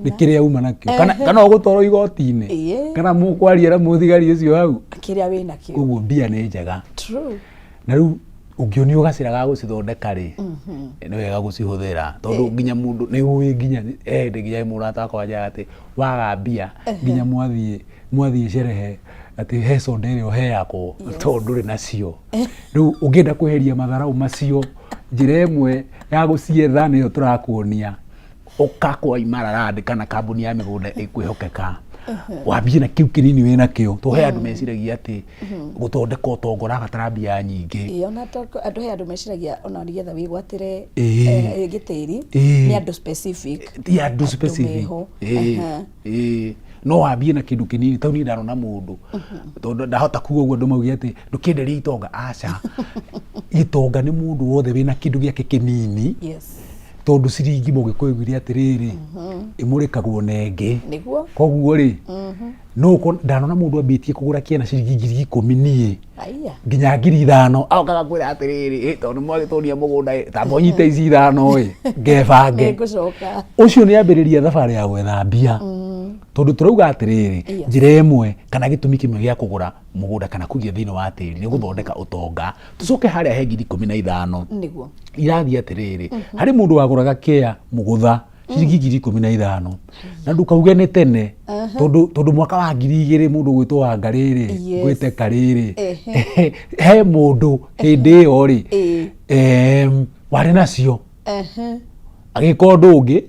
ni kiria uma nakio kana ugutwaro igoti-ini kana mukwaria muthigari ucio hau kiria wina kio uguo mbia ni njega. True. Na riu ungioni ugaciraga gucithondeka ri ni wega gucihuthira tondu nginya mundu ni uwi nginya nginya murata kwa nja ati waga mbia nginya mwathie sherehe ati he soda iri uheako tondu ri nacio riu ungienda kweheria matharau macio njira imwe ya gucietha niyo turakuonia ukakwa Imara Land kana kambuni ya migunda ikwihokeka wambie na kiu kinini wina kio tuhe andu meciragia ati guthondeka utongo rabatara mbia nyingi ona andu he andu meciragia ona nigetha wigwatire gitiri ni andu specific ti andu specific no wambie na kindu kinini tau ni ndarona mundu tondu ndahota kuga uguo ndumaugia ati ndukienderia itonga aca itonga ni mundu wothe wina kindu giake kinini. Yes, tondu ciringi mugikuiguria atiriri imurikagwo nenge niguo koguo ri no ndanona mundu ambitie kugura kiana ciringi 10,000 nie nginya 5,000 aukaga kwira atiriri tondu mwagitonia mugunda tambo nyite ici 5 ngebange ucio ni ambiriria thabari ya gwetha mbia tondu turauga atiriri njira imwe kana gitumi kimwe gia kugura mugunda kana kugia thini wa tiri ni guthondeka utonga tucoke haria he 15,000 niguo irathia atiriri hari mundu waguraga kea mugutha ciringi 15,000 na ndukauge ni tene tondu mwaka wa 2000 mundu gwitwo Wangari ri gwite Kariri he mundu hindi yo ri wari nacio agika undu ungi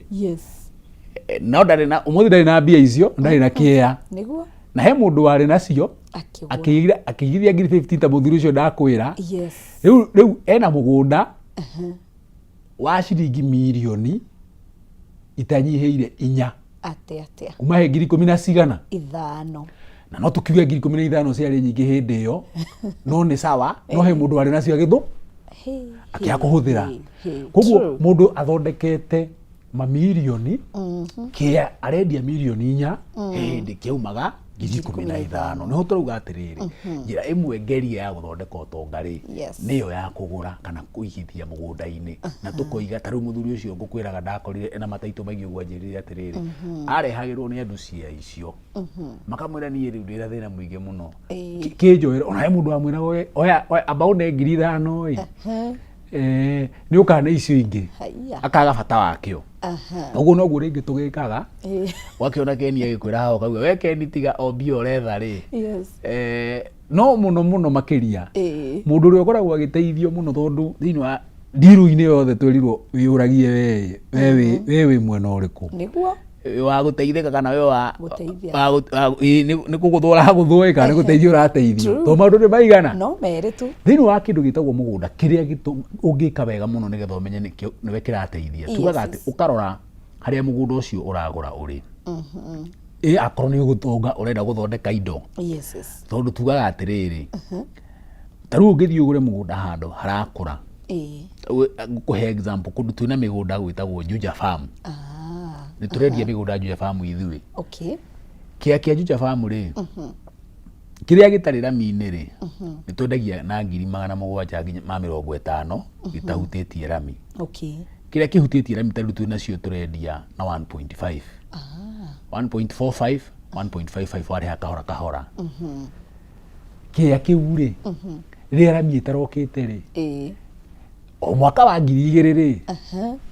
no ndari na umuthi ndari na mbia icio ndari na kea niguo na he mundu wari nacio akigithia 15 ta muthiri ucio ndakwira riu ena mugunda wa ciringi milioni itanyiheire 4 atia umahe 10,000 cigana 5 na no tukiuga 15,000 ciari nyingi hindi iyo no ni sawa no he mundu wari nacio agithu akia kuhuthira koguo mundu athondekete mamilioni kia arendia milioni 4 hindi kiumaga 15,000 niho turauga atiriri njira imwe ngeria ya guthondeka utonga ri niyo ya kugura kana kuigithia mugunda-ini na tukoiga taru muthuri ucio ngukwiraga ndakorire ena mataitu maigi ugwa njirire atiriri arehagirwo ni andu cia icio makamwira ni riu ndira thina muingi muno kinjoera ona he mundu amwira oya about 5,000 ni ukane icio ingi akaga bata wakio uguo noguo ringi tugikaga wakiona Keni agikwira hao kauga we Keni tiga obio oretha ri no muno makiria mundu uri ukoragwo agiteithio muno tondu thiini wa ndiru-ini yothe twerirwo wiuragie we mwena uriku niguo wa guteithika kana we wa ni kuguthura guthwika ni guteithio urateithio to maundu ni maigana no mere tu thiini wa kindu gitagwo mugunda kiria ungika wega muno nigetha umenye niwe kirateithia tugaga ati ukarora haria mugunda ucio uragura uri akorwo ni ugutonga urenda guthondeka indo tondu tugaga atiriri taru ungithii ugure mugunda handu harakura ngukuhe example kundu twina migunda gwitagwo Juja Farm ni turendia migunda Juja Farm ithui kia Juja Farm ri kiria gitari rami-ini ri ni twendagia na 7,700 nginya 50 gitahutĩtie rami kiria kihutĩtie rami taru twinacio turendia na 1.5 1.45 1.55 wari kahora kia kiu ri riria rami itarokite ri o mwaka wa 2,000 ri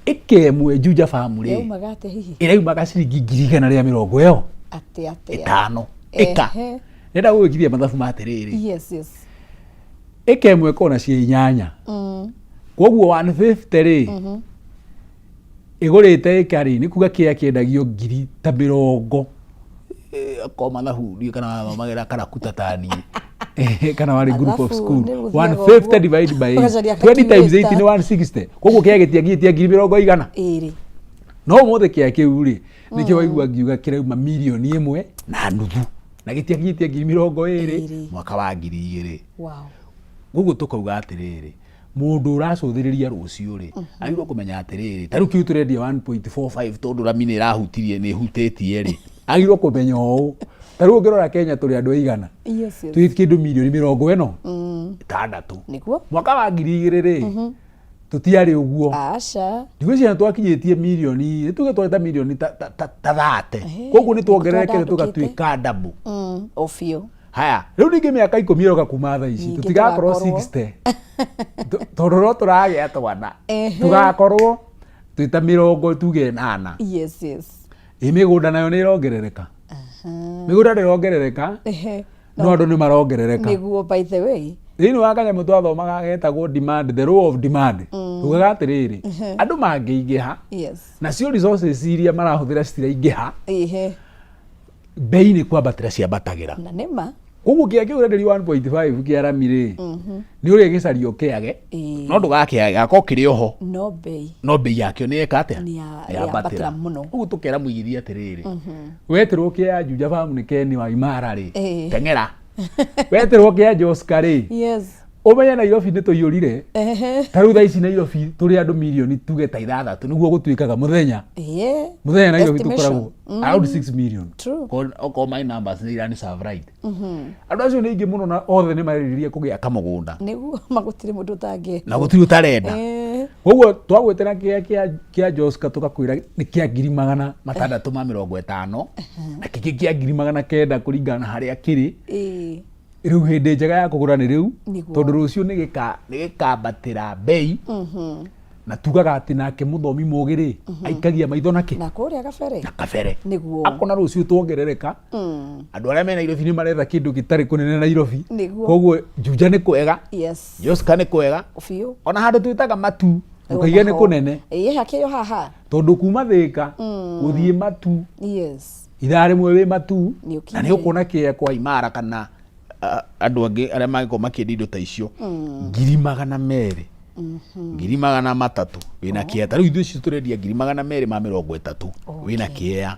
ikemwe Juja Farm ri iraumaga ciringi 150 yo ate 5 eka nenda gwikithia mathabu matiriri ikemwe kona cia 8 koguo 150 ri igurite ikari ni kuga kia kiendagio 70,000 ko mathabu ni kana magira kana kutatani kana wari group of school 150 divided by 20 times 8 ni 160 koguo kia gitia 70,000 iri no mothe kia kiu ri nikio waigua ngiuga kirauma milioni 1 na nuthu na gitia 70,000 mwaka wa 2,000 gugu tukauga atiriri mundu uracuthiriria rucio ri agirwo kumenya atiriri taru kiu turendia 1.45 tondu ramini irahutirie ni hutĩtie ri agirwo kumenya ũũ taru ngirora Kenya turi andu aigana twi kindu milioni 40 niguo mwaka wa 2,000 ri tutiari uguo aca ndigwiciria twakinyitie milioni tuge twareta milioni ta 30 koguo ni tuongererekere tugatuika double ofio haya riu ningi miaka 10 iroka kuma thaa ici tutigakorwo 60 tondu no turagia twana tugakorwo twita 70 tuge 8 imigunda nayo ni irongerereka migunda ndirongerereka no andu ni marongerereka niguo by the way thiini wa kanyamu twathomaga getagwo demand, the law of demand tugaga atiriri andu mangiingiha nacio resources iria marahuthira citiraingiha bei ni kwambatira ciambatagira na nima koguo kia kiurenderi 1.5 kia rami ni uri gicario kiage no ndugakiage gako kiri oho no bei yakio ni eka atia ni yambatira muno koguo tukera muigithia atiriri wetirwo kia Juja Farm ni Keni wa Imara ri tengera weterwo kia Joska ri umenye Nairobi ni tuyurire taru thaa ici Nairobi turi andu milioni tuge ta 6 niguo gutuikaga muthenya muthenya Nairobi tukoragwo around 6 million oko my numbers ni irani serve right andu acio ni ingi muno na othe ni mariririe kugia kamugunda niguo magutire mundu tangi na gutiri utarenda koguo twagwetera kia Joska tukakwira ni kia 650 na kiki kia 900 kuringana haria kiri riu hindi njega ya kugura ni riu tondu rucio ni gikambatira bei na tugaga ati nake muthomi mugiri aikagia maitho nake na kuria kabere niguo akona rucio tuongerereka andu aria mena Nairobi ni maretha kindu gitari kunene Nairobi koguo Juja ni kwega Joska ni kwega ona handu twitaga matu ukaiga ni kunene hakio haha tondu kuma Thika guthie matu ithare mwe wi matu na ni ukona kia kwa Imara kana andu angi aria magiko makiendi indo ta icio 200,000 200,000 wina kia taru ithu ici turendia 230 wina kia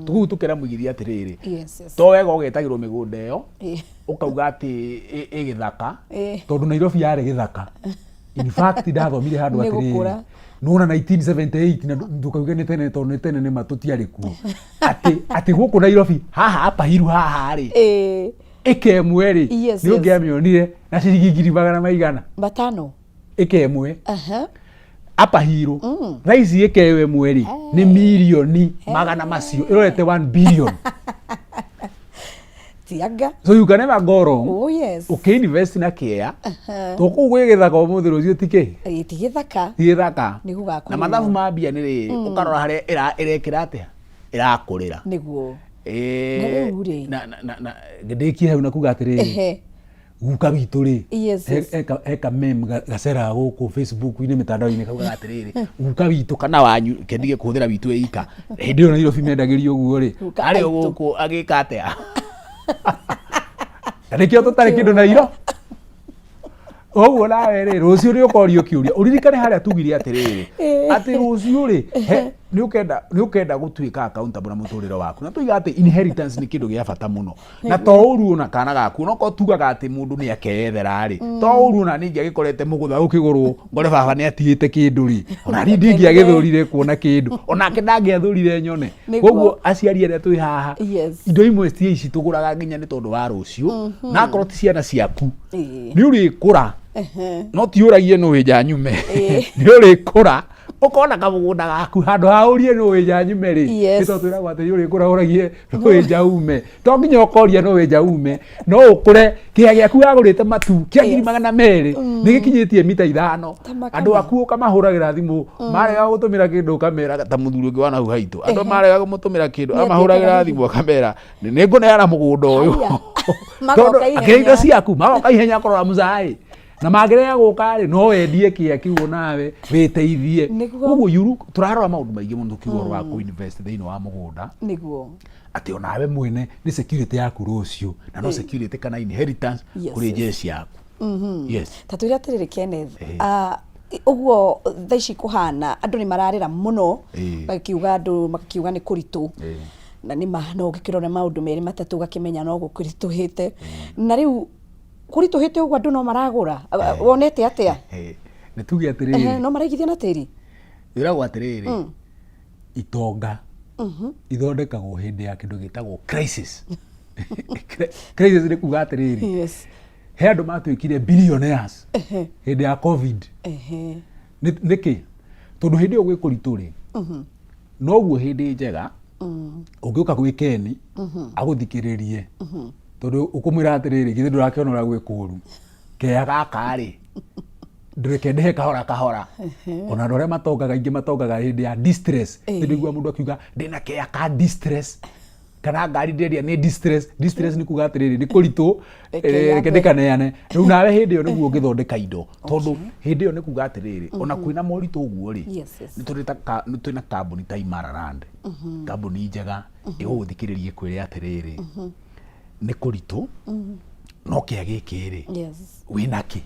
tugu tukera muigithia atiriri to wega ugetagirwo migunda iyo ukauga ati igithaka tondu Nairobi yari githaka in fact ndathomire handu atiriri nona 1978 na ndukauga ni tene to ni tene ni matutiari kuo ati guku Nairobi haha hapa hiru haha ri ike mweri ni ungiamionire na ciringi 500 ike mwe hapa hiru raisi ike we mweri ni milioni magana macio irorete 1 billion tiaga so you can never go wrong. Oh yes. Okay, invest na kia to kuwe githaka umuthi rucio tike tigithaka niguo na mathabu mambia ni ri ukarora hare irekira atia irakurira niguo na ngidikie hau na kuga atiriri guka bitu ri eka meme gacera guku Facebook ini mitandao-ini kauga atiriri guka bitu kana wanyu kendige kuhuthira bitu eika hindi yo Nairobi mendagirio guo ri ari guku agika atia Rekio tutari kindu na iro. Oguo nawe ri rucio ri ukorio kiuria. Uririkane haria tugire atiriri. Ati rucio ri ni ukenda gutuika accountable na muturiro waku. Na tuiga ati inheritance ni kindu gia bata muno. Na to uru ona kana gaku no ko tugaga ati mundu ni akethera ri. To uru ona ningi agikorete mugutha ukigurwo ngore baba ni atiite kindu ri. Ona ri ndingi agithurire kuona kindu. Ona kindangi athurire nyone. Koguo aciari aria tui haha. Indo imwe cie ici tuguraga nginya ni tondu wa rucio. Na akorwo ti ciana ciaku. Ni uri kura. No ti uragie no wija nyume. Ni uri kura. Ukona kamugunda gaku handu ha urie no wija nyume ri. Ni to twira gwate uri kura uragie no wija ume. To nginya ukoria no wija ume. No ukure kia giaku agurite matu kia 200 ni gikinyitie mita 5. Andu aku ukamahuragira thimu marega gutumira kindu kamera ta muthuri ungi wana hu haitu. Andu marega gumutumira kindu amahuragira thimu kamera. Ni nguneana mugunda uyu. Magoka ciaku magoka ihenya kurora muzai na magerea guka ri no wendie kia kiuo nawe witeithie uguo yuru turarora maundu maingi mundu kiuo wa ku invest thiini wa mugunda niguo ati onawe mwene ni security yaku rucio na no security kana inheritance kuri jeshi yaku yes tatuira tiriri Kenneth uguo thaici kuhana andu ni mararira muno bakiuga andu makiuga ni kuritu na ni no gikirora maundu meri matatu gakimenya no gukurituhite na riu kurituhite uguo andu no maragura wonete atia ni tuge atiriri no marigithia na tiri iragwo atiriri itonga ithondekagwo hindi ya kindu gitagwo crisis crisis ni kuga atiriri yes he andu matuikire billionaires hindi ya covid niki tondu hindi ogwe kurituri noguo hindi njega ungiuka gwikeni aguthikiririe tondu ukumwira atiriri githi ndurakiona ura gwikuru kea gaka ri ndureke kahora ona ndore matongaga ingi matongaga hindi ya distress ndigwa mundu akiuga ndina kea ka distress kana ngari nderia ni distress ni kuga atiriri ni kuritu reke ndikaneane riu nawe hindi yo niguo ngithondeka indo tondu hindi yo ni kuga atiriri ona kwina moritu uguo ri ni twina kambuni ta Imaraland kambuni njega iguguthikiririe kwire atiriri ni kuritu no kia giki ri wina ki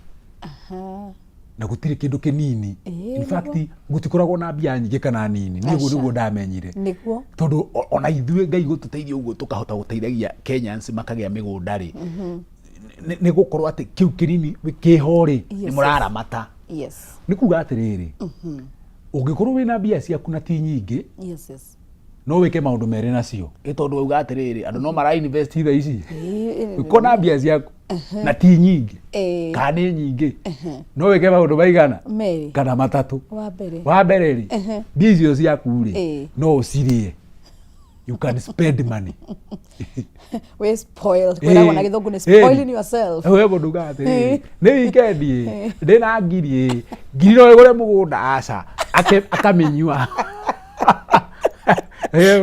na gutire kindu kinini in fact gutikoragwo na mbia nyingi kana nini niguo ndamenyire niguo tondu ona ithuĩ Ngai gututeithia uguo tukahota guteithagia Kenyans makagia migunda ri ni gukorwo ati kiu kinini kihori ni muraramata ni kuga atiriri ungikorwo wina mbia ciaku na ti nyingi no wike maundu meri nacio itondu uga atiriri andu no mara invest itha ici ukona mbia ciaku na ti nyingi kana nyingi no wike maundu maigana kana matatu wa mbere ri mbia ciaku ri no ucirie you can spend money we spoil kwera wana githungu ni spoiling yourself we mundu gati ni weekend ndina ngiri no igure mugunda aca akaminyua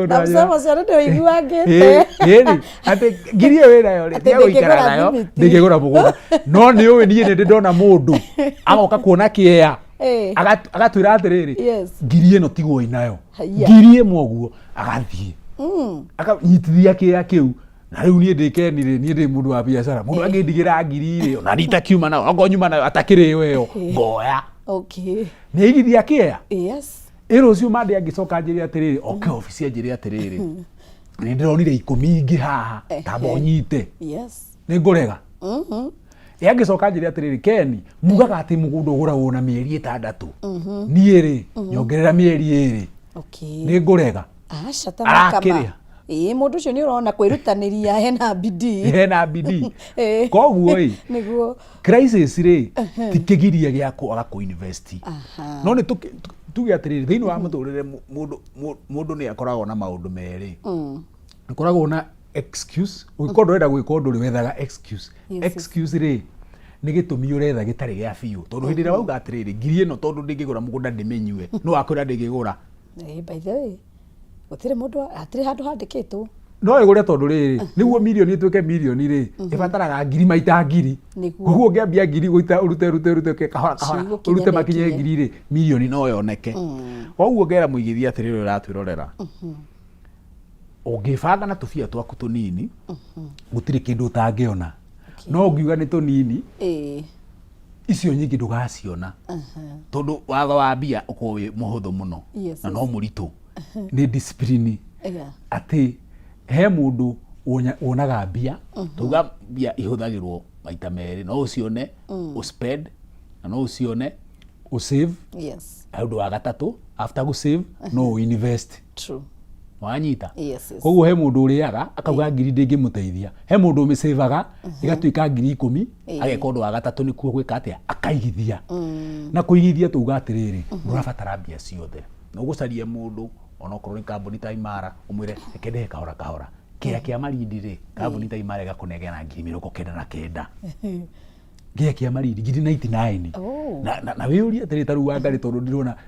na msemo cia ndio iguagite ati ngiri we nayo ri ndio ikara nayo ndigigura mugunda no ni uwe nie ndi ndona mundu agoka kuona kiea agatwira atiriri ngiri ino tigwo inayo ngiri imwe guo agathie akanyitithia kiea kiu na riu nie ndikenire nie ndi mundu wa biashara mundu angindigira ngiri ri ona rita kiuma nayo ongo nyuma nayo atakiri weyo ngoya ni igithia kiea rucio mande angicoka njiri atiriri oke ofisi njiri atiriri ni ndironire 10 ingi haha tabo nyite ni ngurega Yagicoka njire atiriri Ken mugaga ati mugunda uguragwo na mieri 6 niĩ rĩ nyongerera mieri 2 okay nĩ ngũrega aca tamakama mundu ucio ni urona kwirutaniria hena bidii koguo niguo crisis ri ti kigiria gĩa kwaga ku invest no ni tuge atiriri thiini wa muturire mundu ni akoragwo na maundu meri akoragwo na excuse ugikorwo ndurenda gwika undu ri wethaga excuse ri ni gitumi uretha gitari gĩa biũ tondu hindi ĩrĩa wauga atiriri ngiri ĩno tondu ndingĩgũra mũgũnda ndĩmenyue no wakwĩra ndĩngĩgũra by the way gutire mundu atire handu handikitwo no igure tondu riri niguo milioni ituike milioni ri ibataraga ngiri maita ngiri koguo ngiambia ngiri guita urute kahora urute makinye ngiri ri milioni no yoneke koguo ngera muigithia atiriri uratwirorera ungibanga na tubia twaku tunini gutire kindu utangiona no ngiuga ni tunini icio nyingi ndugaciona tondu watho wa mbia ukowe muhuthu muno na no muritu ni discipline ati he mundu wonaga mbia tuga mbia ihuthagirwo maita meri no ucione spend na no ucione save audu wa gatatu after go save no invest true wanyita koguo he mundu uriaga akauga ngiri ndingimuteithia he mundu umisaveaga igatuika ngiri 10 ageka undu wa gatatu ni kuo gwika atia akaigithia na kuigithia tuga atiriri ndurabatara mbia ciothe no gucarie mundu onokorwo ni kambuni ta Imara umwire ekende kahora kia kia marindi ri kambuni ta Imara gakunegera ngiri 99 gia kia marindi ngiri 99 na wiuria atiri taru wangari tondu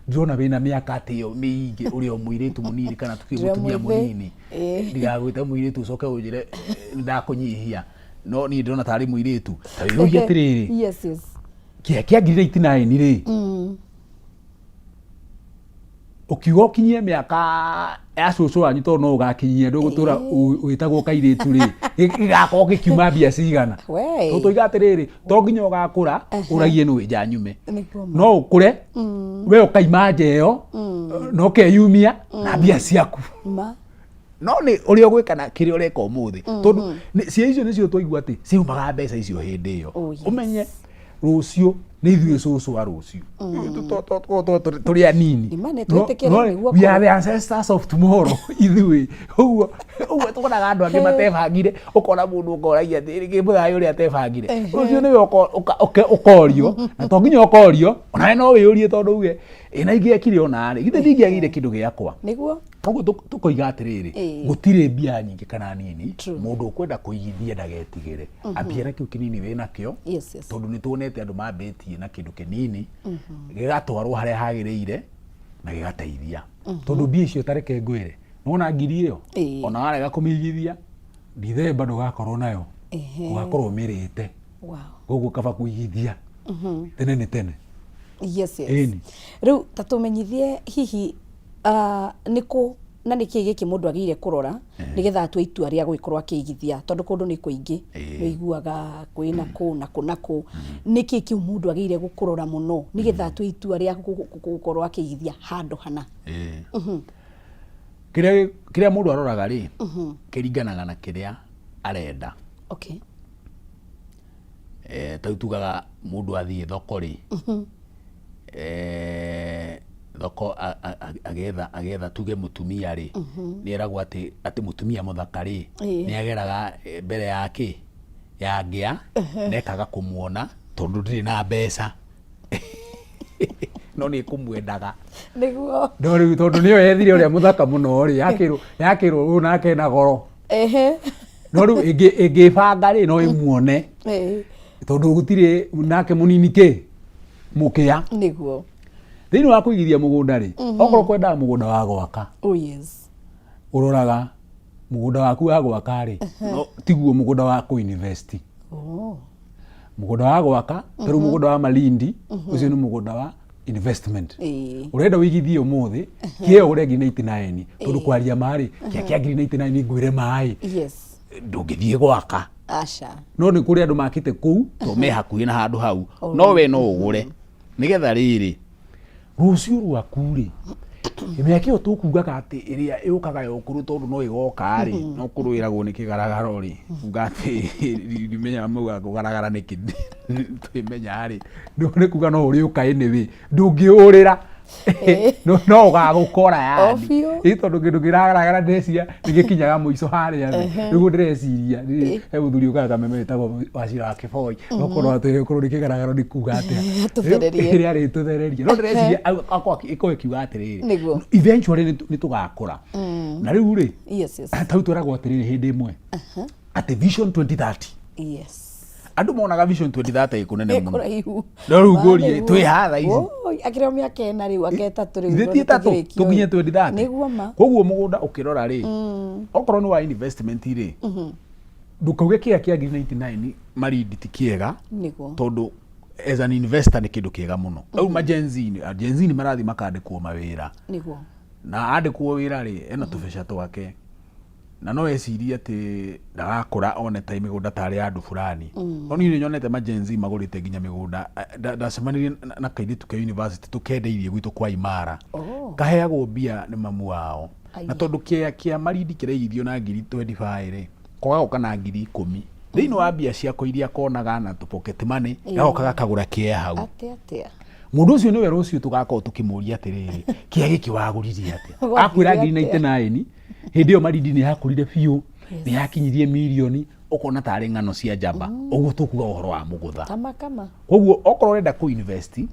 ndirona wina miaka atio miingi uri o muiritu munini kana tukimutumia munini ndigagwita muiritu ucoke unjire ndakunyihia no ni ndona tari muiritu wiuria atiriri kia ngiri 99 ri ukiuga ukinyie miaka ya cucu wanyu tondu no ugakinyia ndugutura witagwo kairitu ri gigakorwo gikiuma mbia cigana tuiga atiriri to nginya ugakura uragie no njanyume no ukure we ukaima njeo no keyumia na mbia ciaku no ni uri ogwika na kiri ureka umuthi tondu cia icio nicio twaigua ati ciumaga mbeca icio hindi iyo umenye rucio ni ithuĩ cucu wa rucio turi anini we are the ancestors of tomorrow ithuĩ ũguo tukonaga andũ angĩ matebangire ukona mundu ukoragia atĩ mũthai ũrĩa atebangire rucio nĩwe ũkorio na to nginya ũkorio onawe no wĩyũrie tondu uge ĩna ingĩekire onarĩ githĩ ndingĩagire kĩndũ gĩakwa nĩguo koguo tukoiga atiriri gutire mbia nyingi kana nini mundu ukwenda kuigithia ndagetigire ambia na kiu kinini wina kio tondu ni tuonete andu mabetie na kindu kinini gigatwarwo haria hagiriire na gigateithia tondu mbia icio tareke ngwire nona ngiri iyo ona warega kumigithia Dithemba ndugakorwo nayo ugakorwo umirite koguo kaba kuigithia tene ni tene riu tatumenyithie hihi niku na niki giki mundu agire kurora nigetha atwe itua ria gwikorwa akiigithia tondu kundu ni kuingi wiguaga kwina ku na ku niki ki mundu agire gukurora muno nigetha atwe itua ria gukorwa akiigithia handu hana kiria mundu aroraga ri kiringanaga na kiria arenda tugaga mundu athie thoko ri thoko agetha tuge mutumia ri ni eragwo ati mutumia muthaka ri ni ageraga mbere yake ya ngia nekaga kumuona tondu ndiri na mbeca no ni kumwendaga niguo ndori tondu niyo yethire uria muthaka muno ri yakirwo unake na goro no riu ingibanga ri no imuone tondu gutire nake munini ki mukia niguo thini wa kuigithia mugunda ri okorwo kwenda mugunda wa gwaka uroraga mugunda waku wa gwaka ri no tiguo mugunda wa ku invest mugunda wa gwaka teru mugunda wa Malindi ucio ni mugunda wa investment urenda wigithie umuthi kio uregi 99 tondu kwaria mari kia ngiri 99 ngwire mai ndungithie gwaka no ni kuri andu makite kuu to me hakuhi na handu hau no we no ugure nigetha riri rucio rwaku ri Mĩaka ĩyo tũkugaga atĩ ĩrĩa ĩũkaga yokuru tondu no ĩgoka rĩ no kũrũĩragwo nĩ kĩgaragaro rĩ kuga atĩ nimenya mauga kũgaragara nĩkĩ twĩmenya rĩ nĩ kuga no ũrĩũka anyway ndũngĩũrĩra no ũgagũkora yani tondũ kĩndũ kĩragaragara ndĩreciria nĩgĩkinyaga mũico harĩa thĩ nĩguo ndĩreciria he mũthuri ũkaga Kameme wĩtagwo Wachira wa Kĩboi okorwo atĩ ũkorwo nĩ kĩgaragaro nĩ kuga atĩa rĩrĩa rĩtũthereria no ndĩreciria ĩkorwo ĩkiuga atĩrĩrĩ eventually nĩ tũgakũra na rĩu rĩ tau tweragwo atĩrĩrĩ hĩndĩ ĩmwe atĩ Vision 2030 andũ monaga Vision 2030 ĩkũnene mũno no rĩu ngũrie twĩ hatha ici akĩrĩo mĩaka ĩna rĩu ake 3 rĩu ithiĩ 3 tũkinye 2030 koguo mũgũnda ũkĩrora rĩ okorwo nĩ wa investment rĩ ndũkauge kĩrĩa kĩa 99 Marindi ti kĩega tondũ as an investor nĩ kĩndũ kĩega mũno rĩu majenzi nĩ marathi makandĩkwo mawĩra na andĩkwo wĩra rĩ ena tũbeca twake na no eciria atĩ ndagakũra one ta mĩgũnda tarĩ andũ fulani no niĩ nyonete majenzi magũrĩte nginya mĩgũnda ndacemanirie na kairĩtu ka university tũkendeirie gwitũ kwa Imara kaheagwo mbia nĩ mamu wao na tondũ kĩa Marindi kĩraigithio na 25 rĩ kogagoka na 10,000 thĩinĩ wa mbia ciako iria konaga na pocket money gagokaga kagũra kĩa hau mũndũ ũcio nĩwe rũciũ tũgakorwo tũkĩmũria atĩrĩrĩ kĩa gĩkĩ wagũririe atĩa akwĩra 99 hĩndĩ ĩyo Marindi nĩ yakũrire biũ nĩ yakinyirie mirioni ũkona tarĩ ng'ano cia njamba ũguo tũkuga ũhoro wa mũgũtha tamakama koguo okorwo ũrenda kũ-invest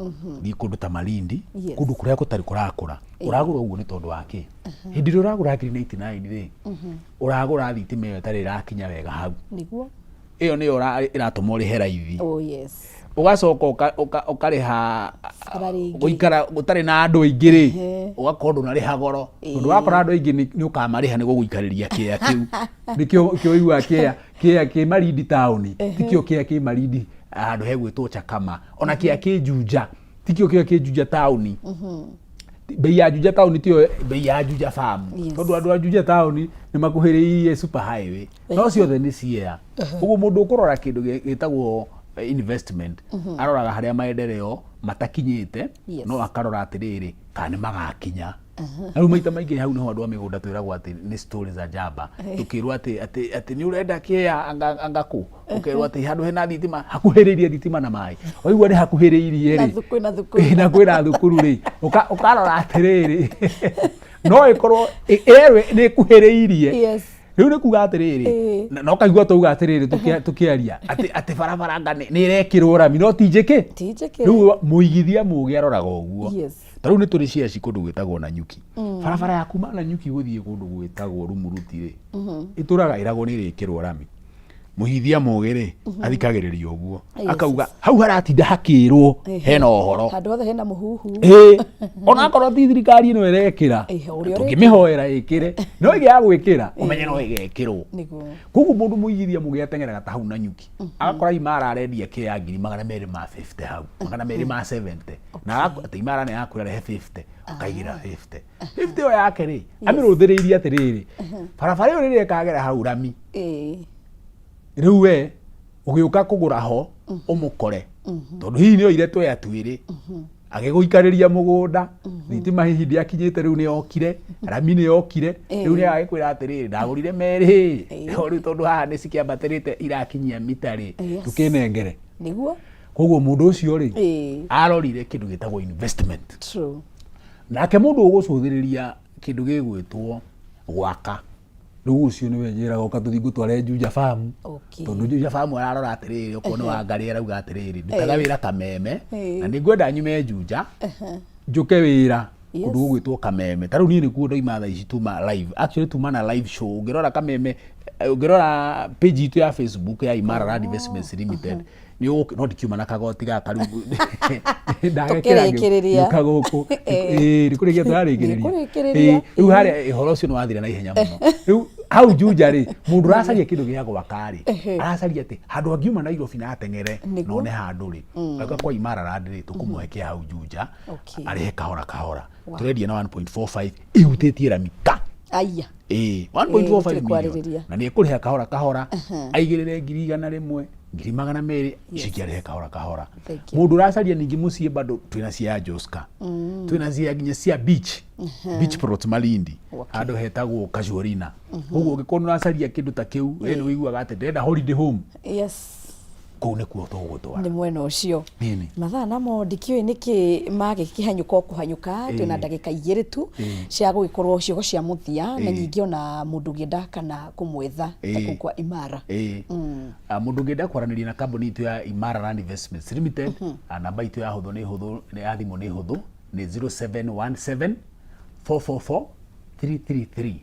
ni kũndũ ta Marindi kũndũ kũrĩa gũtarĩ kũrakũra ũragũra ũguo nĩ tondũ wake hĩndĩ ĩrĩa ũragũra 99 rĩ ũragũra thitima ĩyo ĩtarĩ ĩrakinya wega hau nĩguo ĩyo nĩyo ĩratũma ũrĩhe raithi ugacoka ũkarĩha gũikara gũtarĩ na andũ aingĩ rĩ ũgakorwo ndũnarĩha goro tondũ wakora andũ aingĩ nĩ ũkamarĩha nĩguo gũikarĩria kĩaya kĩu nĩkĩo igua kĩaya kĩ Marindi town tikĩo kĩaya kĩ Marindi handũ hegwĩtwo Chakama ona kĩaya kĩ Juja tikĩo kĩaya kĩ Juja town bei ya Juja town tio bei ya Juja farm tondũ andũ a Juja town nĩ makuhĩrĩirie super highway no ciothe nĩ ciea ũguo mũndũ ũkũrora kĩndũ gĩtagwo investment aroraga harĩa maendeleo matakinyĩte no akarora atĩrĩrĩ kana nĩ magakinya rĩu maita maingĩ hau nĩho andũ a mĩgũnda twĩragwo atĩ nĩ stories za njamba tũkĩrwo atĩ nĩ ũrenda kĩya angakũ ũkerwo atĩ handũ hena thitima hakuhĩrĩirie thitima na maĩ waigua nĩ hakuhĩrĩirie rĩ na kwĩna thukuru rĩ ũkarora atĩrĩrĩ no ĩkorwo nĩ ĩkuhĩrĩirie rĩu nĩ kuga atĩrĩrĩ no kaigua tauga atĩrĩrĩ tũkĩaria atĩ barabara nĩ ĩrekĩrwo rami no ti njĩke rĩu mũigithia mũgĩ aroraga ũguo tarĩu nĩ tũrĩ cia kũndũ gwĩtagwo Nanyuki barabara ya kuma Nanyuki gũthiĩ kũndũ gwĩtagwo Rumuruti rĩ ĩtũraga ĩragwo nĩ ĩrekĩrwo rami mũhithia mũgĩ rĩ athikagĩrĩria ũguo akauga hau haratinda hakĩrwo hena ũhoro handũ hothe hena mũhuhu ona akorwo ti thirikari ĩno ĩrekĩra tũngĩmĩhoera ĩkĩre no ĩgĩ ya gwĩkĩra ũmenye no ĩgekĩrwo koguo mũndũ mũigithia mũgĩ ateng'eraga ta hau Nanyuki agakora Imara arendia kĩya 250 hau 270 na atĩ Imara nĩ yakwĩra rehe 50 akaigĩra 50 ĩyo yake rĩ amĩrũthĩrĩirie atĩrĩrĩ barabara ĩyo rĩrĩa ĩkagera hau rami rĩu we ũgĩũka kũgũra ho ũmũkore tondũ hihi nĩyo ire twe atwĩrĩ agĩgũikarĩria mũgũnda thitima hihi ndĩakinyĩte rĩu nĩ yokire rami nĩ yokire rĩu nĩ agĩkwĩra atĩrĩrĩ ndagũrire merĩ rĩu tondũ haha nĩ cikĩambatĩrĩte irakinyia mita rĩ tũkĩnengere nĩguo koguo mũndũ ũcio rĩ arorire kĩndũ gĩtagwo investment nake mũndũ ũgũcũthĩrĩria kĩndũ gĩgwĩtwo gwaka rĩu ũcio nĩwe njĩraga ũka tũthiĩ ngũtware Juja farm tondũ Juja farm ararora atĩrĩrĩ okorwo nĩ Wangari arauga atĩrĩrĩ ndutaga wĩra Kameme na nĩ ngwenda nyume Juja njũke wĩra kũndũ gũgwĩtwo Kameme tarĩu niĩ nĩkuo ndoima thaa ici tuma live actually tuma na live show ũngĩrora Kameme ũngĩrora page itũ ya Facebook ya Imara Land Investments Limited no ndikiuma na kagoti gaka rĩu ndagekĩra kagũkũ nĩ kũrĩkia tũrarĩkĩrĩria rĩu harĩa ũhoro ũcio nĩ wathira na ihenya mũno rĩu hau Juja rĩ mũndũ aracaria kĩndũ gĩa gwaka rĩ aracaria atĩ handũ angiuma Nairobi na ateng'ere none handũ rĩ gaka kwa Imara Land rĩ tũkũmũhe kĩa hau Juja arĩhe kahora kahora tũrendia na 1.45 ihutĩtie ramika aya 1.45 million na nĩ ekũrĩha kahora kahora aigĩrĩre 100,000 200 cikiarehe kahora kahora. Mundu racaria ningi mucie bado twina cia Joska. Twina cia nginya cia beach. Beach Plot Malindi. Ando hetagwo Casuarina. Uguo ungikona racaria kindu ta kiu, ene wiguaga ati ndenda holiday home. Yes. Kou nä kuo tågåtwara nä mwena å cio mathaa namo ndikĩũĩ nĩkĩ magĩkĩhanyũka kũhanyũka twĩna ndagĩka 2 tu cia gũgĩkorwo ciongo cia mũthia na nyingĩ ona mũndũ ũngĩenda kana kũmwetha ta kũu kwa Imara mũndũ ũngĩenda kwaranĩria na kambuni itũ ya Imara Land Investments Limited namba itũ ya hũthũ nĩ hũthũ ya thimũ nĩ hũthũ nĩ 0717 444 333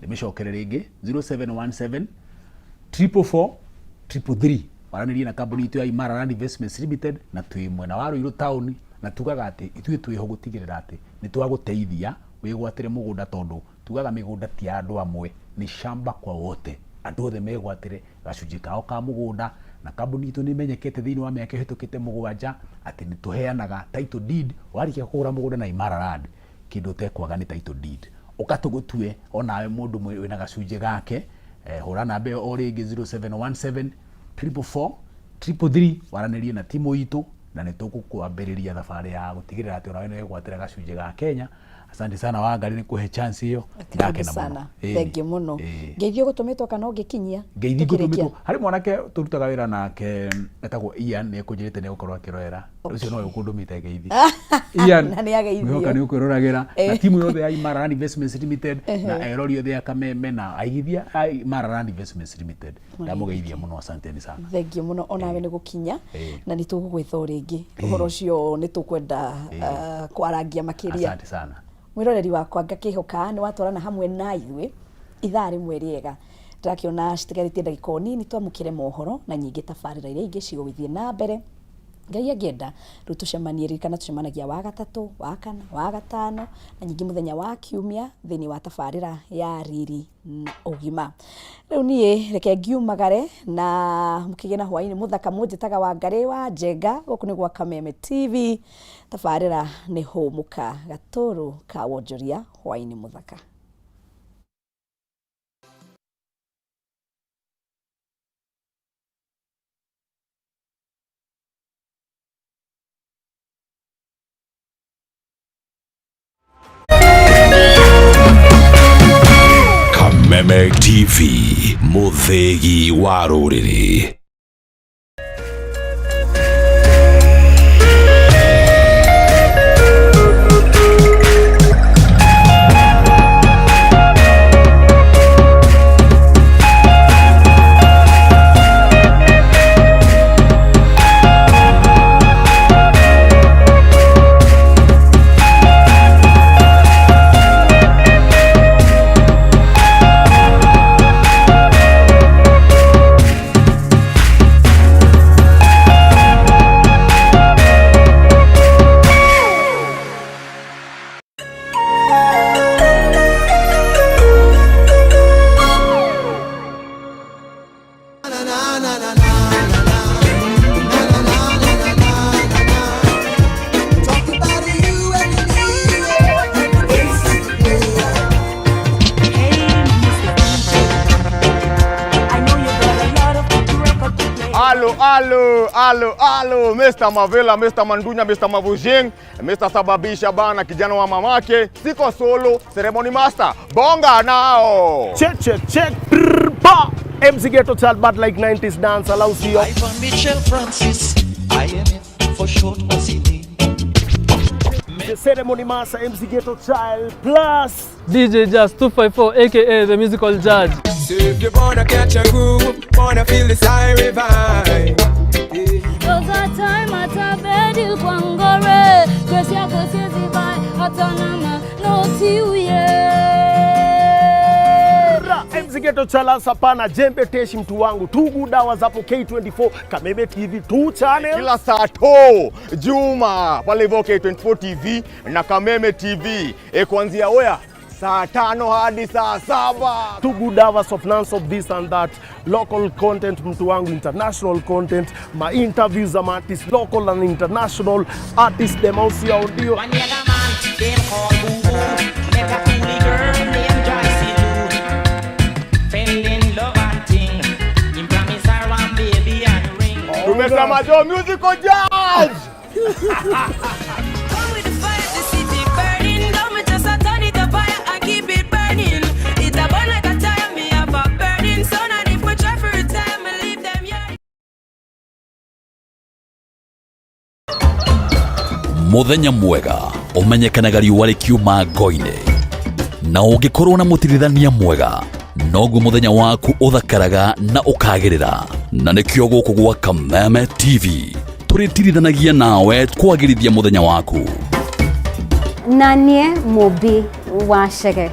ndĩmĩcokere rĩngĩ 0717 444 333 waranĩria na kambuni itũ ya Imara Land Investments Limited na twĩ mwena wa Ruiru town na tugaga atĩ ithuĩ twĩho gũtigĩrĩra atĩ nĩ twagũteithia wĩgwatĩre mũgũnda tondũ tugaga mĩgũnda ti andũ amwe ni shamba kwa wote andũ othe megwatĩre gacunjĩ kao ka mũgũnda na kambuni itũ nĩ menyekete thĩinĩ wa mĩaka ĩhĩtũkĩte 7 atĩ nĩ tũheanaga title deed warĩkia kũgũra mũgũnda na Imara Land kĩndũ ũtekwaga nĩ title deed ũgatũgũtue onawe mũndũ wĩna gacunjĩ gake hũra namba ĩyo o rĩngĩ 0717 444 333 waranĩrie na timu itũ na nĩ tũgũkwambĩrĩria thabarĩ ya gũtigĩrĩra atĩ onawe nĩ wegwatĩra gacunjĩ ga Kenya. Asante sana Wangari nĩ kũhe chance ĩyo ndakena mũno. Thank you mũno. Ngeithio gũtũmĩtwo kana ũngĩkinyia? Ngeithio gũtũmĩtwo harĩ mwanake tũrutaga wĩra nake etagwo Ian nĩ ekũnjĩrĩte nĩ gũkorwo akĩrorera ũcio no ũkũndũmĩte ngeithi Ian na nĩ ageithio nĩ ũkwĩroragĩra na timu yothe ya Imara Land Investments Limited na erori yothe ya Kameme na aigithia Imara Land Investments Limited ndamũgeithia mũno. Asante sana. Thank you mũno onawe nĩ gũkinya na nĩ tũgũgwetha rĩngĩ ũhoro ũcio nĩ tũkwenda kwarangia makĩria. Asante sana. Mwiroreri wakwa ngakĩhoka nĩ watwarana hamwe na ithuĩ ithaa rĩmwe rĩega ndĩrakĩona citigarĩtie ndagĩka nini twamũkĩre mohoro na nyingĩ tabarĩra iria ingĩ cigũgĩthiĩ na mbere. Ngai angĩenda rĩu tũcemanie ririkana tũcemanagia wa gatatũ wa kana wa gatano na nyingĩ mũthenya wa kiumia thĩinĩ wa tabarĩra ya riri na ũgima. Rĩu niĩ reke ngiumagare na mũkĩgĩa na hwainĩ mũthaka mũnjĩtaga Wangari wa Njenga gũkũ nĩ gwa Kameme TV tabarĩra nĩ hũmũka gatũrũ ka wonjoria hwainĩ mũthaka. Kameme TV, mũthĩgi wa rũrĩrĩ. Alo, Mr. Mavela, Mr. Mandunya, Mr. Mavujing, Mr. Sababisha bana kijana wa mamake, siko solo, ceremony master, bonga nao. Check, ba. MC Ghetto Child, but like 90s dance allows you. Ivan Michelle Francis, IMF for short OCD. The ceremony master, MC Ghetto Child, plus DJ Just 254, aka the musical judge. So if you wanna catch a groove, wanna feel the siren vibe. Those are time at a bed, you can go red. Cause you're going to see by Atanama, no MC Ghetto Child sapana jembe teshi mtu wangu 2 good hours hapo K24 Kameme TV 2 channel kila saa to Juma pale K24 TV na Kameme TV kuanzia oya saa 5 hadi saa 7. 2 good hours of nonstop this and that, local content mtu wangu, international content, ma interviews za artists local and international artists, them also audio. Mr. Majo, musical judge. Muthenya mwega umenyekanaga riũa rĩkiuma ngo-inĩ, na ũngĩkorwo na mũtirithania mwega noguo muthenya waku uthakaraga na ukagĩrĩra. Na nĩkĩo gũkũ gwa Kameme TV tũrĩtirithanagia nawe kwagĩrithia muthenya waku. Nanie Mobi wa Chege.